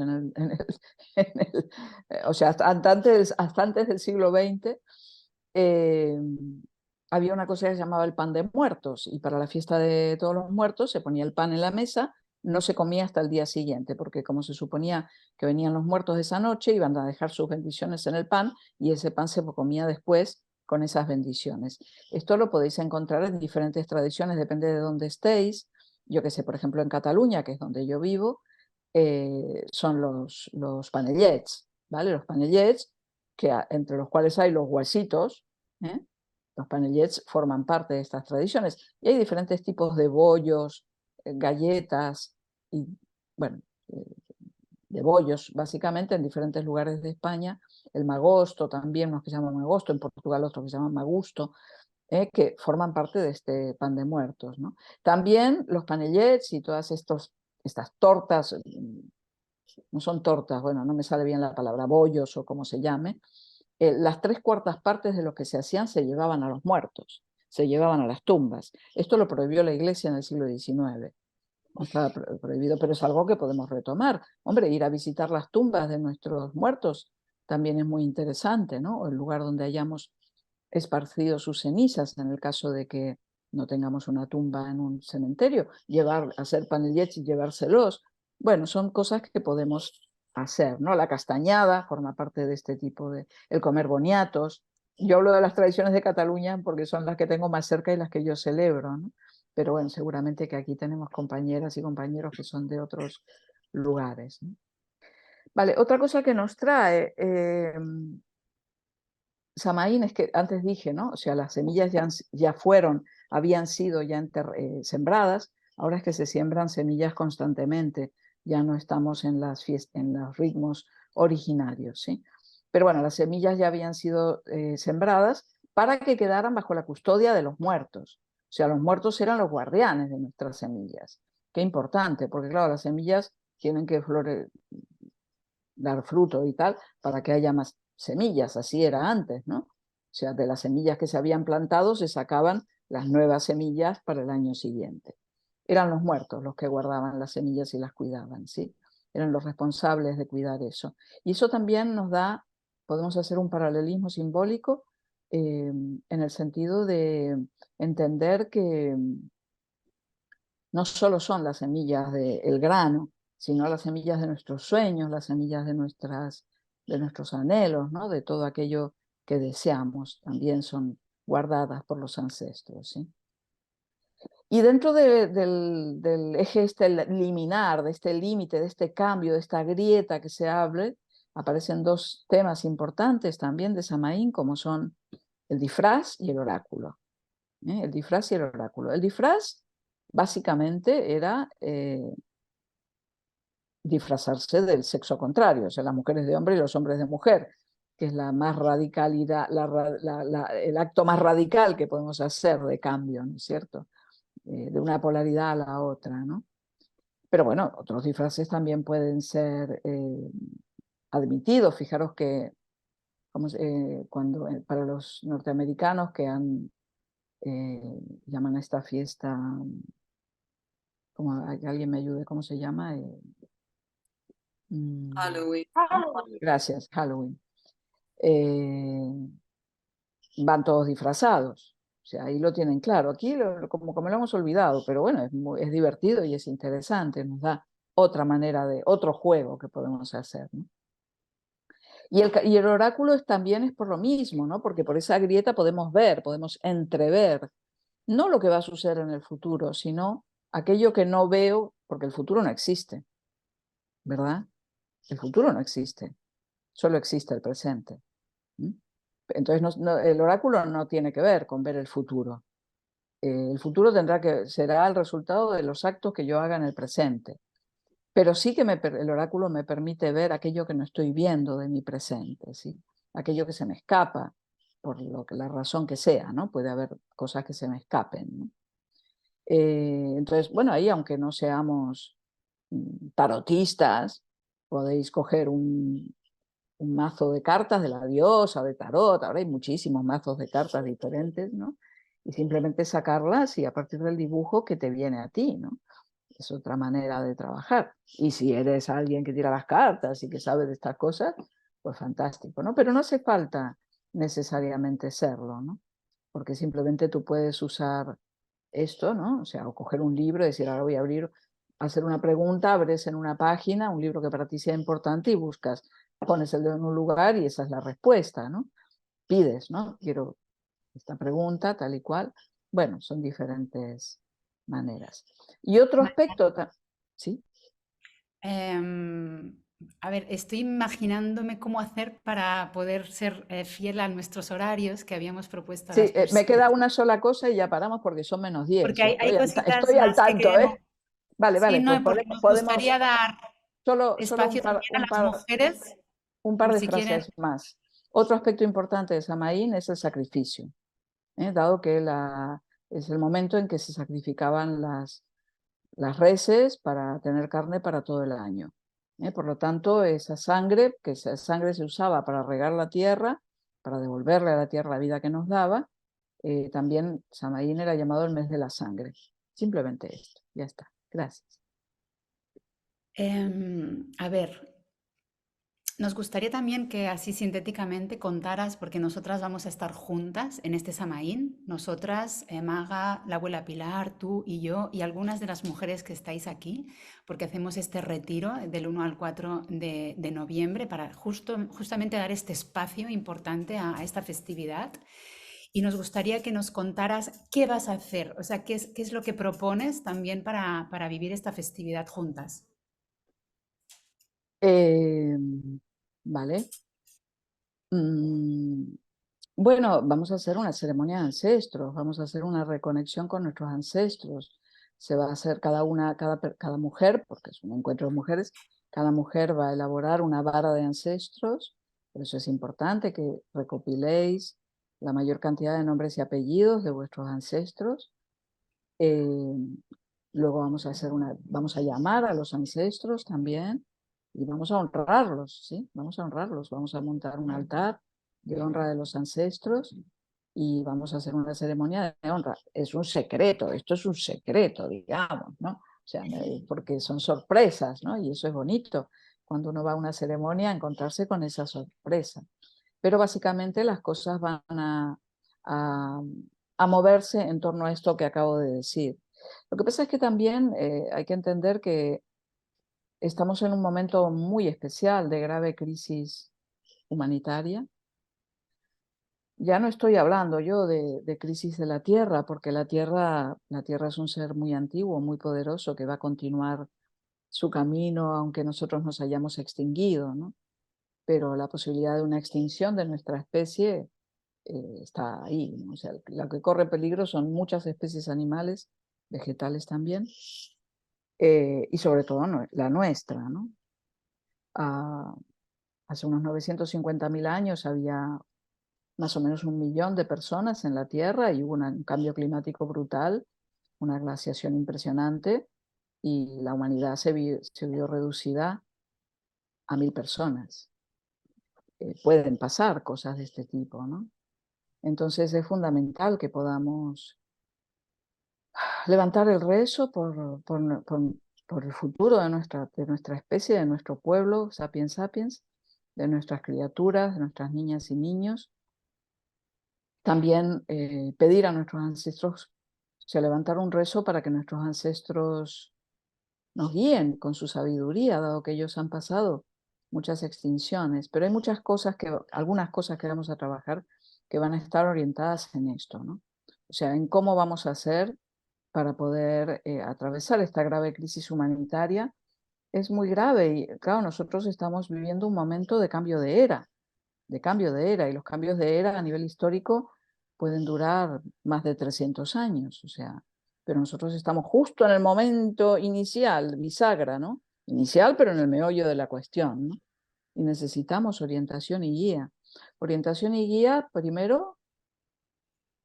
S2: o sea, hasta antes del siglo XX, había una cosa que se llamaba el pan de muertos, y para la fiesta de todos los muertos se ponía el pan en la mesa, no se comía hasta el día siguiente, porque como se suponía que venían los muertos esa noche, iban a dejar sus bendiciones en el pan, y ese pan se comía después con esas bendiciones. Esto lo podéis encontrar en diferentes tradiciones, depende de dónde estéis. Yo que sé, por ejemplo, en Cataluña, que es donde yo vivo, son los panellets, ¿vale? Los panellets, entre los cuales hay los huesitos, ¿eh? Los panellets forman parte de estas tradiciones. Y hay diferentes tipos de bollos, galletas, y bueno, de bollos, básicamente, en diferentes lugares de España. El magosto también, unos que se llaman magosto, en Portugal otros que se llaman magusto, que forman parte de este pan de muertos, ¿no? También los panellets y todas estas tortas, no son tortas, bueno, no me sale bien la palabra, bollos o como se llame, las 3/4 partes de lo que se hacían se llevaban a los muertos, se llevaban a las tumbas. Esto lo prohibió la Iglesia en el siglo XIX. No estaba prohibido, pero es algo que podemos retomar. Hombre, ir a visitar las tumbas de nuestros muertos también es muy interesante, ¿no? O el lugar donde hayamos esparcido sus cenizas, en el caso de que no tengamos una tumba en un cementerio, hacer panellets y llevárselos. Bueno, son cosas que podemos hacer, ¿no? La castañada forma parte de este tipo de... El comer boniatos. Yo hablo de las tradiciones de Cataluña porque son las que tengo más cerca y las que yo celebro, ¿no? Pero bueno, seguramente que aquí tenemos compañeras y compañeros que son de otros lugares, ¿no? Vale, otra cosa que nos trae Samaín es que antes dije, ¿no? O sea, las semillas ya habían sido ya sembradas, ahora es que se siembran semillas constantemente, ya no estamos en los ritmos originarios, ¿sí? Pero bueno, las semillas ya habían sido sembradas para que quedaran bajo la custodia de los muertos. O sea, los muertos eran los guardianes de nuestras semillas. Qué importante, porque claro, las semillas tienen que dar fruto y tal, para que haya más semillas, así era antes, ¿no? O sea, de las semillas que se habían plantado se sacaban las nuevas semillas para el año siguiente. Eran los muertos los que guardaban las semillas y las cuidaban, ¿sí? Eran los responsables de cuidar eso. Y eso también nos da, podemos hacer un paralelismo simbólico en el sentido de entender que no solo son las semillas del grano, sino las semillas de nuestros sueños, las semillas de nuestros anhelos, ¿no? De todo aquello que deseamos, también son guardadas por los ancestros, ¿sí? Y dentro del eje liminar, de este límite, de este cambio, de esta grieta que se abre, aparecen dos temas importantes también de Samaín, como son el disfraz y el oráculo. El disfraz y el oráculo. El disfraz básicamente era disfrazarse del sexo contrario, o sea, las mujeres de hombre y los hombres de mujer, que es la más radicalidad, el acto más radical que podemos hacer de cambio, ¿no es cierto? De una polaridad a la otra, ¿no? Pero bueno, otros disfraces también pueden ser admitidos. Fijaros que para los norteamericanos que llaman a esta fiesta, como alguien me ayude, ¿cómo se llama?
S4: Halloween.
S2: Gracias, Halloween. Van todos disfrazados. O sea, ahí lo tienen claro. Aquí como lo hemos olvidado, pero bueno, es divertido y es interesante, nos da otra manera otro juego que podemos hacer, ¿no? Y el oráculo también es por lo mismo, ¿no? Porque por esa grieta podemos entrever, no lo que va a suceder en el futuro, sino aquello que no veo, porque el futuro no existe, ¿verdad? El futuro no existe, solo existe el presente. Entonces el oráculo no tiene que ver con ver el futuro. El futuro será el resultado de los actos que yo haga en el presente. Pero sí que el oráculo me permite ver aquello que no estoy viendo de mi presente, ¿sí? Aquello que se me escapa, por la razón que sea, ¿no? Puede haber cosas que se me escapen, ¿no? Entonces, bueno, ahí aunque no seamos tarotistas, podéis coger un mazo de cartas de la diosa, de tarot, ahora hay muchísimos mazos de cartas diferentes, ¿no? Y simplemente sacarlas y a partir del dibujo que te viene a ti, ¿no? Es otra manera de trabajar. Y si eres alguien que tira las cartas y que sabe de estas cosas, pues fantástico, ¿no? Pero no hace falta necesariamente serlo, ¿no? Porque simplemente tú puedes usar esto, ¿no? O sea, o coger un libro y decir, ahora voy a hacer una pregunta, abres en una página, un libro que para ti sea importante y buscas, pones el dedo en un lugar y esa es la respuesta, ¿no? Pides, ¿no? Quiero esta pregunta tal y cual. Bueno, son diferentes maneras. Y otro aspecto, ¿sí?
S3: A ver, estoy imaginándome cómo hacer para poder ser fiel a nuestros horarios que habíamos propuesto a
S2: Sí,
S3: las
S2: me
S3: personas.
S2: queda una sola cosa y ya paramos porque son -10.
S3: Porque hay cositas
S2: Estoy al
S3: más que
S2: tanto,
S3: queremos.
S2: ¿eh? Vale,
S3: Sí,
S2: vale, pues
S3: no, porque nos
S2: podemos
S3: gustaría dar
S2: solo
S3: espacio también a las mujeres,
S2: un par
S3: por
S2: de
S3: si quieren.
S2: frases más. Otro aspecto importante de Samaín es el sacrificio, dado que es el momento en que se sacrificaban las reses para tener carne para todo el año. Por lo tanto, esa sangre se usaba para regar la tierra, para devolverle a la tierra la vida que nos daba. También Samaín era llamado el mes de la sangre. Simplemente esto, ya está. Gracias.
S3: A ver, nos gustaría también que así sintéticamente contaras, porque nosotras vamos a estar juntas en este Samaín, nosotras, Maga, la abuela Pilar, tú y yo, y algunas de las mujeres que estáis aquí, porque hacemos este retiro del 1 al 4 de noviembre para justamente dar este espacio importante a esta festividad. Y nos gustaría que nos contaras qué vas a hacer, o sea, qué es lo que propones también para vivir esta festividad juntas.
S2: Eh, vale. Bueno, vamos a hacer una ceremonia de ancestros, vamos a hacer una reconexión con nuestros ancestros. Se va a hacer cada mujer, porque es un encuentro de mujeres, cada mujer va a elaborar una vara de ancestros. Por eso es importante que recopiléis la mayor cantidad de nombres y apellidos de vuestros ancestros. Luego vamos a llamar a los ancestros también y vamos a honrarlos, ¿sí? Vamos a honrarlos, vamos a montar un altar de honra de los ancestros y vamos a hacer una ceremonia de honra. Es un secreto, esto es un secreto, digamos, ¿no? O sea, porque son sorpresas, ¿no? Y eso es bonito, cuando uno va a una ceremonia, encontrarse con esa sorpresa. Pero básicamente las cosas van a, a moverse en torno a esto que acabo de decir. Lo que pasa es que también hay que entender que estamos en un momento muy especial de grave crisis humanitaria. Ya no estoy hablando yo de crisis de la Tierra, porque la Tierra es un ser muy antiguo, muy poderoso, que va a continuar su camino aunque nosotros nos hayamos extinguido, ¿no? Pero la posibilidad de una extinción de nuestra especie está ahí, ¿no? O sea, lo que corre peligro son muchas especies animales, vegetales también, y sobre todo la nuestra, ¿no? Hace unos 950.000 años había más o menos 1 millón de personas en la Tierra y hubo un cambio climático brutal, una glaciación impresionante y la humanidad se vio reducida a 1.000 personas. Pueden pasar cosas de este tipo, ¿no? Entonces es fundamental que podamos levantar el rezo por el futuro de nuestra especie, de nuestro pueblo, sapiens sapiens, de nuestras criaturas, de nuestras niñas y niños. También pedir a nuestros ancestros, o sea, levantar un rezo para que nuestros ancestros nos guíen con su sabiduría, dado que ellos han pasado muchas extinciones. Pero hay algunas cosas que vamos a trabajar que van a estar orientadas en esto, ¿no? O sea, en cómo vamos a hacer para poder atravesar esta grave crisis humanitaria. Es muy grave y, claro, nosotros estamos viviendo un momento de cambio de era, y los cambios de era a nivel histórico pueden durar más de 300 años, o sea, pero nosotros estamos justo en el momento inicial, bisagra, ¿no? Inicial, pero en el meollo de la cuestión, ¿no? Y necesitamos orientación y guía. Orientación y guía, primero,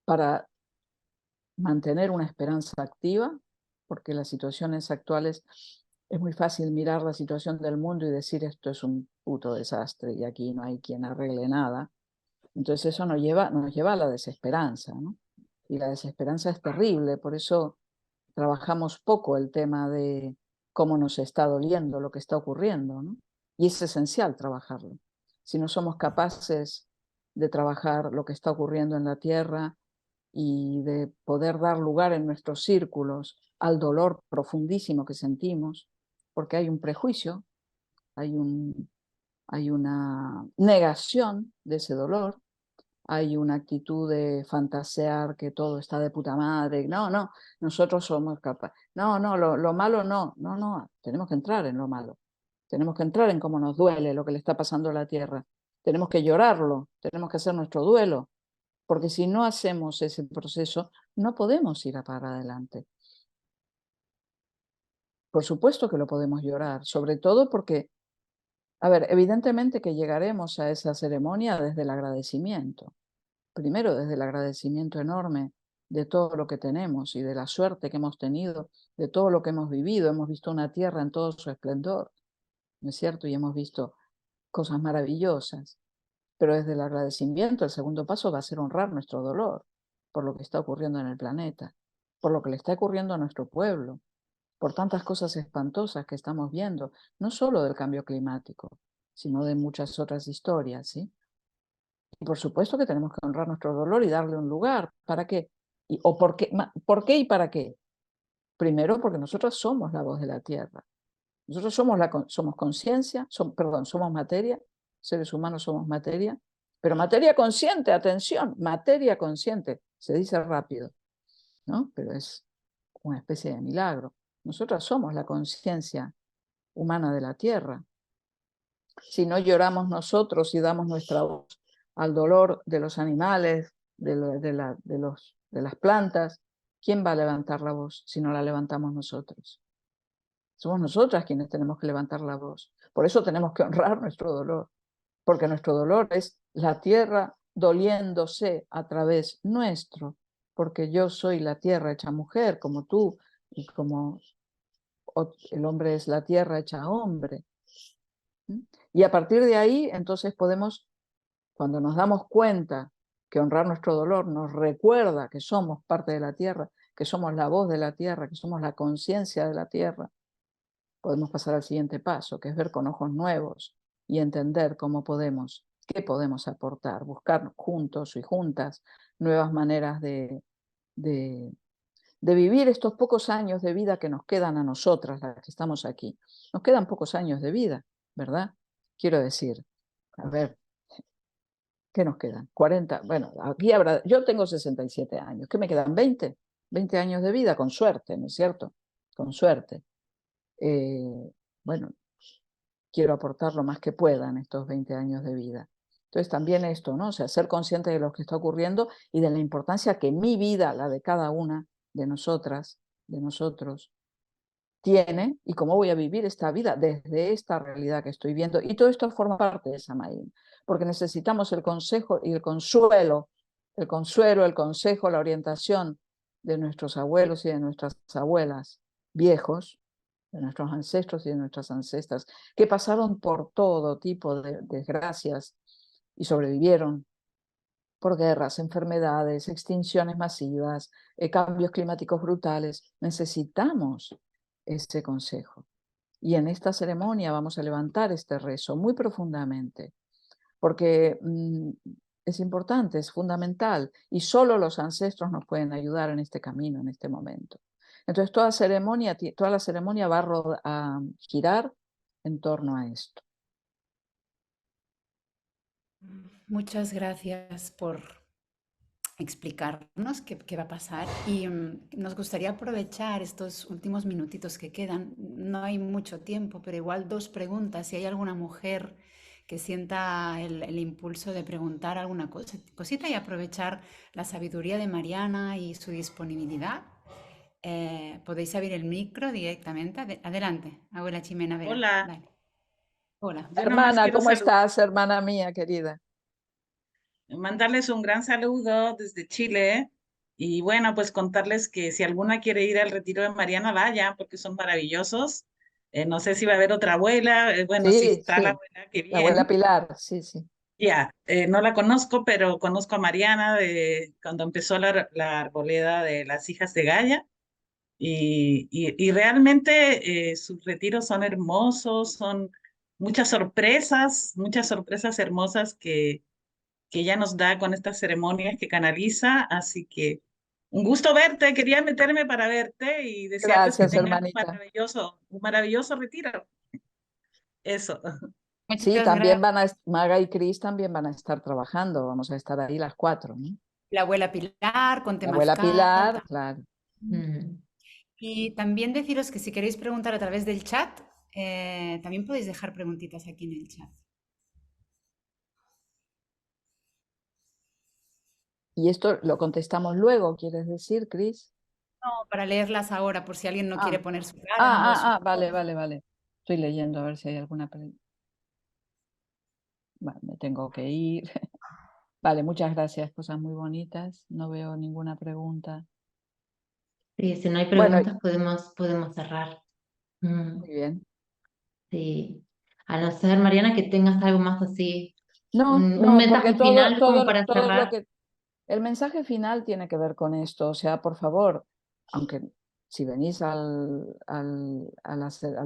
S2: para mantener una esperanza activa, porque las situaciones actuales es muy fácil mirar la situación del mundo y decir esto es un puto desastre y aquí no hay quien arregle nada. Entonces eso nos lleva a la desesperanza, ¿no? Y la desesperanza es terrible, por eso trabajamos poco el tema de cómo nos está doliendo lo que está ocurriendo, ¿no? Y es esencial trabajarlo. Si no somos capaces de trabajar lo que está ocurriendo en la Tierra, y de poder dar lugar en nuestros círculos al dolor profundísimo que sentimos, porque hay un prejuicio, hay una negación de ese dolor, hay una actitud de fantasear que todo está de puta madre. No, no, nosotros somos capaces. No, no, lo malo no, no, no, tenemos que entrar en lo malo. Tenemos que entrar en cómo nos duele lo que le está pasando a la tierra. Tenemos que llorarlo, tenemos que hacer nuestro duelo, porque si no hacemos ese proceso, no podemos ir a para adelante. Por supuesto que lo podemos llorar, sobre todo porque, a ver, evidentemente que llegaremos a esa ceremonia desde el agradecimiento. Primero, desde el agradecimiento enorme de todo lo que tenemos y de la suerte que hemos tenido, de todo lo que hemos vivido. Hemos visto una tierra en todo su esplendor, ¿no es cierto? Y hemos visto cosas maravillosas. Pero desde el agradecimiento, el segundo paso va a ser honrar nuestro dolor por lo que está ocurriendo en el planeta, por lo que le está ocurriendo a nuestro pueblo, por tantas cosas espantosas que estamos viendo, no solo del cambio climático, sino de muchas otras historias, ¿sí? Y por supuesto que tenemos que honrar nuestro dolor y darle un lugar. ¿Para qué? ¿O por qué y para qué? Primero, porque nosotros somos la voz de la tierra. Nosotros somos conciencia, somos materia, seres humanos somos materia, pero materia consciente, atención, materia consciente, se dice rápido, ¿no? Pero es una especie de milagro. Nosotros somos la conciencia humana de la tierra. Si no lloramos nosotros y damos nuestra voz al dolor de los animales, de las plantas, ¿quién va a levantar la voz si no la levantamos nosotros? Somos nosotras quienes tenemos que levantar la voz. Por eso tenemos que honrar nuestro dolor, porque nuestro dolor es la tierra doliéndose a través nuestro, porque yo soy la tierra hecha mujer, como tú, y como el hombre es la tierra hecha hombre. Y a partir de ahí, entonces podemos, cuando nos damos cuenta que honrar nuestro dolor nos recuerda que somos parte de la tierra, que somos la voz de la tierra, que somos la conciencia de la tierra, podemos pasar al siguiente paso, que es ver con ojos nuevos y entender qué podemos aportar, buscar juntos y juntas nuevas maneras de vivir estos pocos años de vida que nos quedan a nosotras, las que estamos aquí. Nos quedan pocos años de vida, ¿verdad? Quiero decir, a ver, ¿qué nos quedan? 40, bueno, aquí habrá, yo tengo 67 años, ¿qué me quedan? 20 años de vida, con suerte, ¿no es cierto? Con suerte. Bueno, quiero aportar lo más que pueda en estos 20 años de vida. Entonces también esto, ¿no? O sea, ser consciente de lo que está ocurriendo y de la importancia que mi vida, la de cada una de nosotras, de nosotros, tiene y cómo voy a vivir esta vida desde esta realidad que estoy viendo. Y todo esto forma parte de Samaín, porque necesitamos el consejo y el consuelo, el consejo, la orientación de nuestros abuelos y de nuestras abuelas viejos, de nuestros ancestros y de nuestras ancestras, que pasaron por todo tipo de desgracias y sobrevivieron por guerras, enfermedades, extinciones masivas, cambios climáticos brutales. Necesitamos ese consejo. Y en esta ceremonia vamos a levantar este rezo muy profundamente, porque es importante, es fundamental, y solo los ancestros nos pueden ayudar en este camino, en este momento. Entonces toda la ceremonia va a girar en torno a esto.
S3: Muchas gracias por explicarnos qué va a pasar y nos gustaría aprovechar estos últimos minutitos que quedan. No hay mucho tiempo, pero igual dos preguntas. Si hay alguna mujer que sienta el impulso de preguntar alguna cosita y aprovechar la sabiduría de Mariana y su disponibilidad, podéis abrir el micro directamente. Adelante, abuela Chimena Vera.
S4: Hola,
S3: Dale. Hola.
S4: yo nomás
S2: Hermana,
S4: quiero
S2: ¿cómo estás, hermana mía querida?
S4: mandarles un gran saludo desde Chile y bueno, pues contarles que si alguna quiere ir al retiro de Mariana, vaya, porque son maravillosos. No sé si va a haber otra abuela, bueno, si
S2: Sí,
S4: está la
S2: sí,
S4: abuela, qué
S2: la abuela
S4: bien.
S2: Pilar, sí, sí.
S4: Ya, no la conozco, pero conozco a Mariana de cuando empezó la arboleda de las hijas de Gaia. Y realmente sus retiros son hermosos, son muchas sorpresas hermosas que ella nos da con estas ceremonias que canaliza. Así que un gusto verte, quería meterme para verte y desearles que
S2: Gracias,
S4: tengan
S2: hermanita.
S4: un maravilloso retiro. Eso.
S3: Muchas
S2: Sí,
S3: gracias.
S2: también Maga y Cris también van a estar trabajando, vamos a estar ahí las cuatro, ¿no?
S3: La abuela Pilar con
S2: La abuela
S3: Temazcal.
S2: Pilar, claro.
S1: Mm.
S3: Y también deciros que si queréis preguntar a través del chat, también podéis dejar preguntitas aquí en el chat.
S2: Y esto lo contestamos luego, ¿quieres decir, Cris?
S3: No, para leerlas ahora, por si alguien no quiere
S2: Ah,
S3: poner su cara o su...
S2: vale, vale, vale. Estoy leyendo a ver si hay alguna pregunta. Vale, me tengo que ir. Vale, muchas gracias, cosas muy bonitas. No veo ninguna pregunta.
S1: Sí, si no hay
S2: Bueno,
S1: preguntas podemos cerrar. Mm,
S2: muy bien.
S1: sí. A no ser, Mariana, que tengas algo más así,
S2: No,
S1: un
S2: no, porque
S1: mensaje final como para
S2: todo lo
S1: cerrar.
S2: que el mensaje final tiene que ver con esto. O sea, por favor, aunque si venís al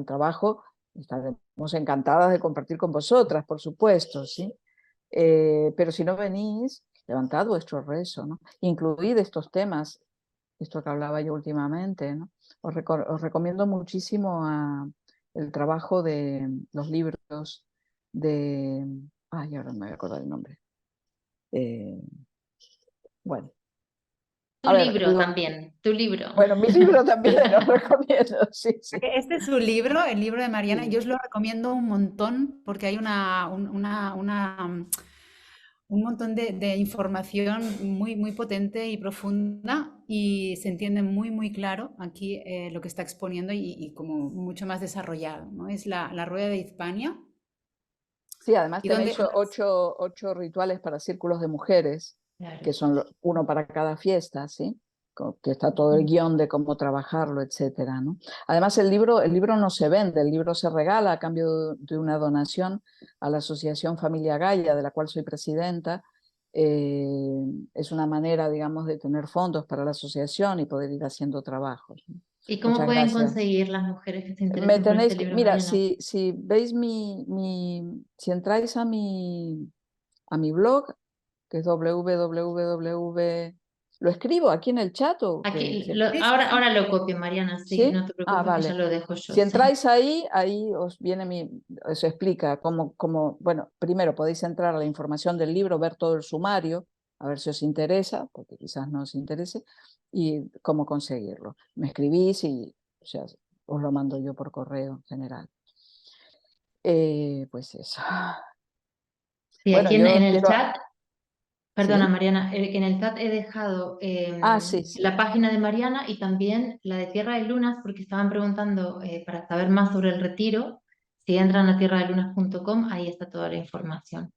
S2: trabajo, estaremos encantadas de compartir con vosotras, por supuesto, ¿sí? Pero si no venís, levantad vuestro rezo, ¿no? Incluid estos temas, esto que hablaba yo últimamente, ¿no? Os recomiendo muchísimo el trabajo de los libros de... Ay, ahora no me voy a acordar el nombre. Eh, bueno,
S1: Tu
S2: a ver,
S1: libro también, tu libro.
S2: bueno, mi libro también os recomiendo, sí, sí.
S3: Este es su libro, el libro de Mariana, y yo
S2: Sí,
S3: os lo recomiendo un montón porque hay un montón de información muy, muy potente y profunda y se entiende muy, muy claro aquí lo que está exponiendo y como mucho más desarrollado, ¿no? Es la rueda de Hispania
S2: sí, además
S3: y
S2: tenéis
S3: donde...
S2: ocho rituales para círculos de mujeres,
S1: Claro.
S2: que son uno para cada fiesta, ¿sí? Que está todo el guión de cómo trabajarlo, etcétera, ¿no? Además, el libro no se vende, el libro se regala a cambio de una donación a la Asociación Familia Gaia, de la cual soy presidenta. Es una manera, digamos, de tener fondos para la asociación y poder ir haciendo trabajos, ¿no?
S1: ¿Y cómo
S2: Muchas
S1: pueden
S2: gracias.
S1: conseguir las mujeres que se
S2: Me
S1: interesen por este
S2: tenéis que,
S1: libro,
S2: mira,
S1: Mariana?
S2: si veis si entráis a mi blog, que es www, ¿lo escribo aquí en el chat o qué?
S1: Aquí, ahora lo copio, Mariana, sí,
S2: ¿Sí?
S1: no te
S2: Ah,
S1: preocupes que ya
S2: vale.
S1: lo dejo yo,
S2: Si
S1: sí.
S2: entráis ahí os viene os explica bueno, primero podéis entrar a la información del libro, ver todo el sumario, a ver si os interesa, porque quizás no os interese, y cómo conseguirlo. Me escribís y, o sea, os lo mando yo por correo en general. Pues eso.
S1: Sí,
S2: Bueno,
S1: aquí en
S2: yo
S1: el
S2: quiero...
S1: chat, perdona
S2: ¿Sí?
S1: Mariana, que en el chat he dejado
S2: Ah, sí, sí.
S1: la página de Mariana y también la de Tierra de Lunas, porque estaban preguntando para saber más sobre el retiro. Si entran a tierradelunas.com, ahí está toda la información.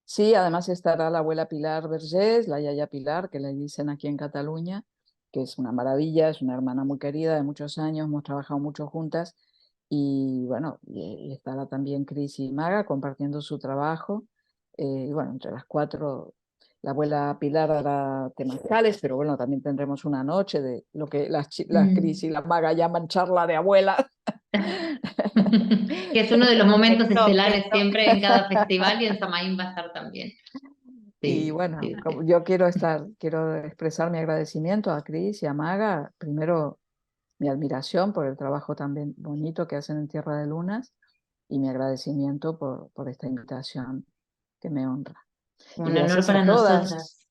S2: Sí, además estará la abuela Pilar Vergés, la Yaya Pilar, que le dicen aquí en Cataluña, que es una maravilla, es una hermana muy querida de muchos años, hemos trabajado mucho juntas y bueno, y estará también Cris y Maga compartiendo su trabajo. Y bueno, entre las cuatro, la abuela Pilar hará temazcales, pero bueno, también tendremos una noche de lo que las Cris
S1: Mm.
S2: y la Maga llaman charla de abuela.
S1: Que es uno de los momentos
S3: Qué
S1: estelares
S3: top.
S1: siempre en cada festival y en Samaín va a estar también.
S2: Y
S1: Sí,
S2: bueno,
S1: sí, sí.
S2: yo quiero expresar mi agradecimiento a Cris y a Maga, primero mi admiración por el trabajo tan bonito que hacen en Tierra de Lunas y mi agradecimiento por esta invitación que me honra. Y
S1: Un honor para nosotras.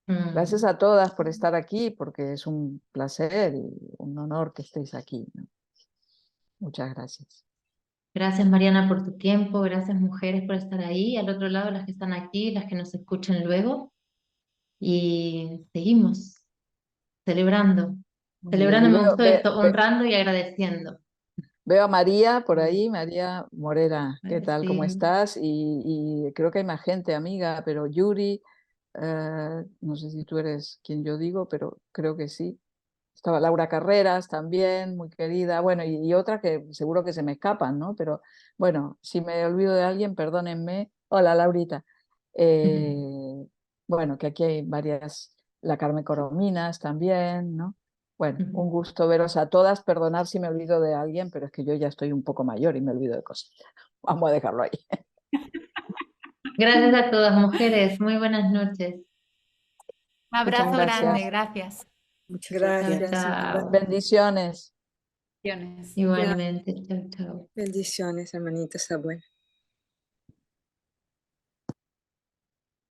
S2: gracias
S1: Mm.
S2: a todas por estar aquí, porque es un placer y un honor que estéis aquí, ¿no? Muchas gracias.
S1: Gracias, Mariana, por tu tiempo. Gracias, mujeres, por estar ahí. Al otro lado, las que están aquí, las que nos escuchan luego. Y seguimos celebrando.
S2: Muy bien,
S1: Celebrando,
S2: y
S1: me gustó esto, honrando y agradeciendo.
S2: veo a María por ahí, María Morera, ¿qué tal? ¿Cómo
S1: Sí.
S2: estás? Y creo que hay más gente, amiga, pero Yuri, no sé si tú eres quien yo digo, pero creo que sí. Estaba Laura Carreras también, muy querida. Bueno, y otra que seguro que se me escapan, ¿no? Pero bueno, si me olvido de alguien, perdónenme. Hola, Laurita. Eh, bueno, que aquí hay varias, la Carmen Corominas también, ¿no? Bueno, un gusto veros a todas. Perdonar si me olvido de alguien, pero es que yo ya estoy un poco mayor y me olvido de cosas. Vamos a dejarlo ahí.
S1: Gracias a todas, mujeres. Muy buenas noches.
S3: Un
S2: Muchas
S3: abrazo grande,
S2: gracias.
S3: gracias.
S5: Muchas
S1: Chao,
S5: gracias,
S1: chao.
S5: igual.
S2: Bendiciones.
S3: Bendiciones.
S1: Igualmente, chao, chao.
S5: Bendiciones, hermanita Samuel.